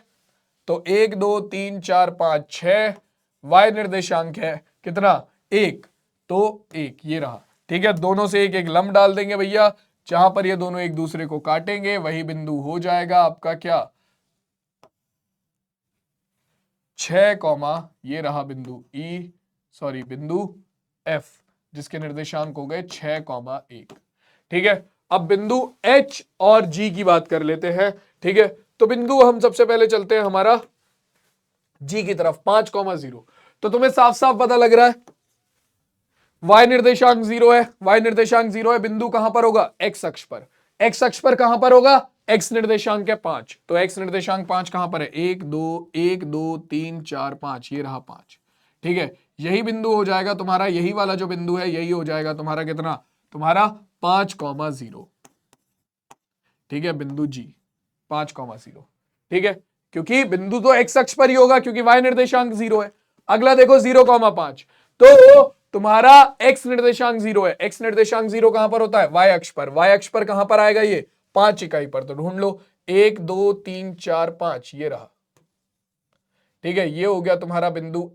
तो 1 2 3 4 5 6, वाई निर्देशांक है कितना 1, तो 1, ये रहा, ठीक है। दोनों से एक एक लंब डाल देंगे भैया, जहां पर ये दोनों एक दूसरे को काटेंगे वही बिंदु हो जाएगा आपका क्या 6, ये रहा बिंदु ई, सॉरी बिंदु एफ, जिसके निर्देशांक हो गए 6,1, ठीक है। अब बिंदु एच और जी की बात कर लेते हैं, ठीक है। तो बिंदु हम सबसे पहले चलते हैं हमारा जी की तरफ, 5,0, तो तुम्हें साफ साफ पता लग रहा है y निर्देशांक 0 है, y निर्देशांक 0 है, बिंदु कहां पर होगा, x अक्ष पर। x अक्ष पर कहां पर होगा, x निर्देशांक है 5, तो x निर्देशांक 5 कहां पर है, 1 2 3 4 5, ये रहा 5। ठीक है, यही बिंदु हो जाएगा तुम्हारा, यही वाला जो बिंदु है यही हो जाएगा तुम्हारा कितना, तुम्हारा 5,0। ठीक है, बिंदु जी 5,0। ठीक है, क्योंकि बिंदु तो x अक्ष पर ही होगा क्योंकि y निर्देशांक 0 है। अगला देखो 0,5, तो तुम्हारा x निर्देशांक 0 है, x निर्देशांक 0 कहां पर होता है, y अक्ष पर। y अक्ष पर कहां पर आएगा, ये 5 इकाई पर, तो ढूंढ लो 1 2 3 4 5, ये रहा। ठीक है, ये हो गया तुम्हारा बिंदु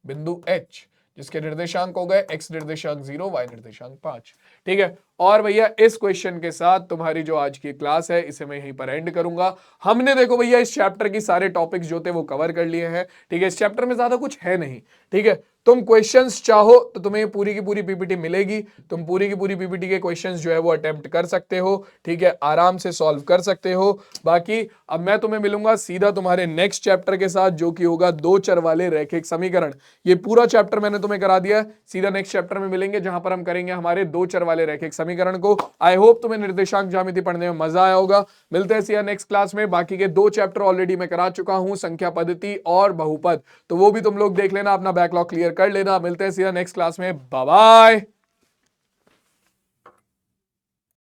बिंदु H, जिसके निर्देशांक हो गए x निर्देशांक 0, y निर्देशांक 5। ठीक है, और भैया इस क्वेश्चन के साथ तुम्हारी जो आज की क्लास है इसे मैं यहीं पर एंड करूंगा। हमने देखो भैया इस चैप्टर की सारे टॉपिक्स जो थे वो कवर कर लिए हैं। ठीक है, इस चैप्टर में ज्यादा कुछ है नहीं। ठीक है, तुम क्वेश्चंस चाहो तो तुम्हें पूरी की पूरी पीपीटी मिलेगी, तुम पूरी की पूरी पीपीटी के क्वेश्चंस जो है वो अटेम्प्ट कर सकते हो। ठीक है, आराम से सॉल्व कर सकते हो। बाकी अब मैं तुम्हें मिलूंगा सीधा तुम्हारे नेक्स्ट चैप्टर के साथ, जो कि होगा 2 चर वाले रैखिक समीकरण। ये पूरा चैप्टर मैंने तुम्हें करा दिया, सीधा नेक्स्ट चैप्टर में मिलेंगे जहां पर हम करेंगे हमारे 2 चर वाले रैखिक समीकरण को। आई होप तुम्हें निर्देशांक ज्यामिति पढ़ने में मजा आया होगा। मिलते हैं सीधा नेक्स्ट क्लास में। बाकी के 2 चैप्टर ऑलरेडी मैं करा चुका हूं, संख्या पद्धति और बहुपद, तो वो भी तुम लोग देख लेना, अपना बैकलॉग क्लियर कर लेना। मिलते हैं सीधा नेक्स्ट क्लास में, बाय बाय।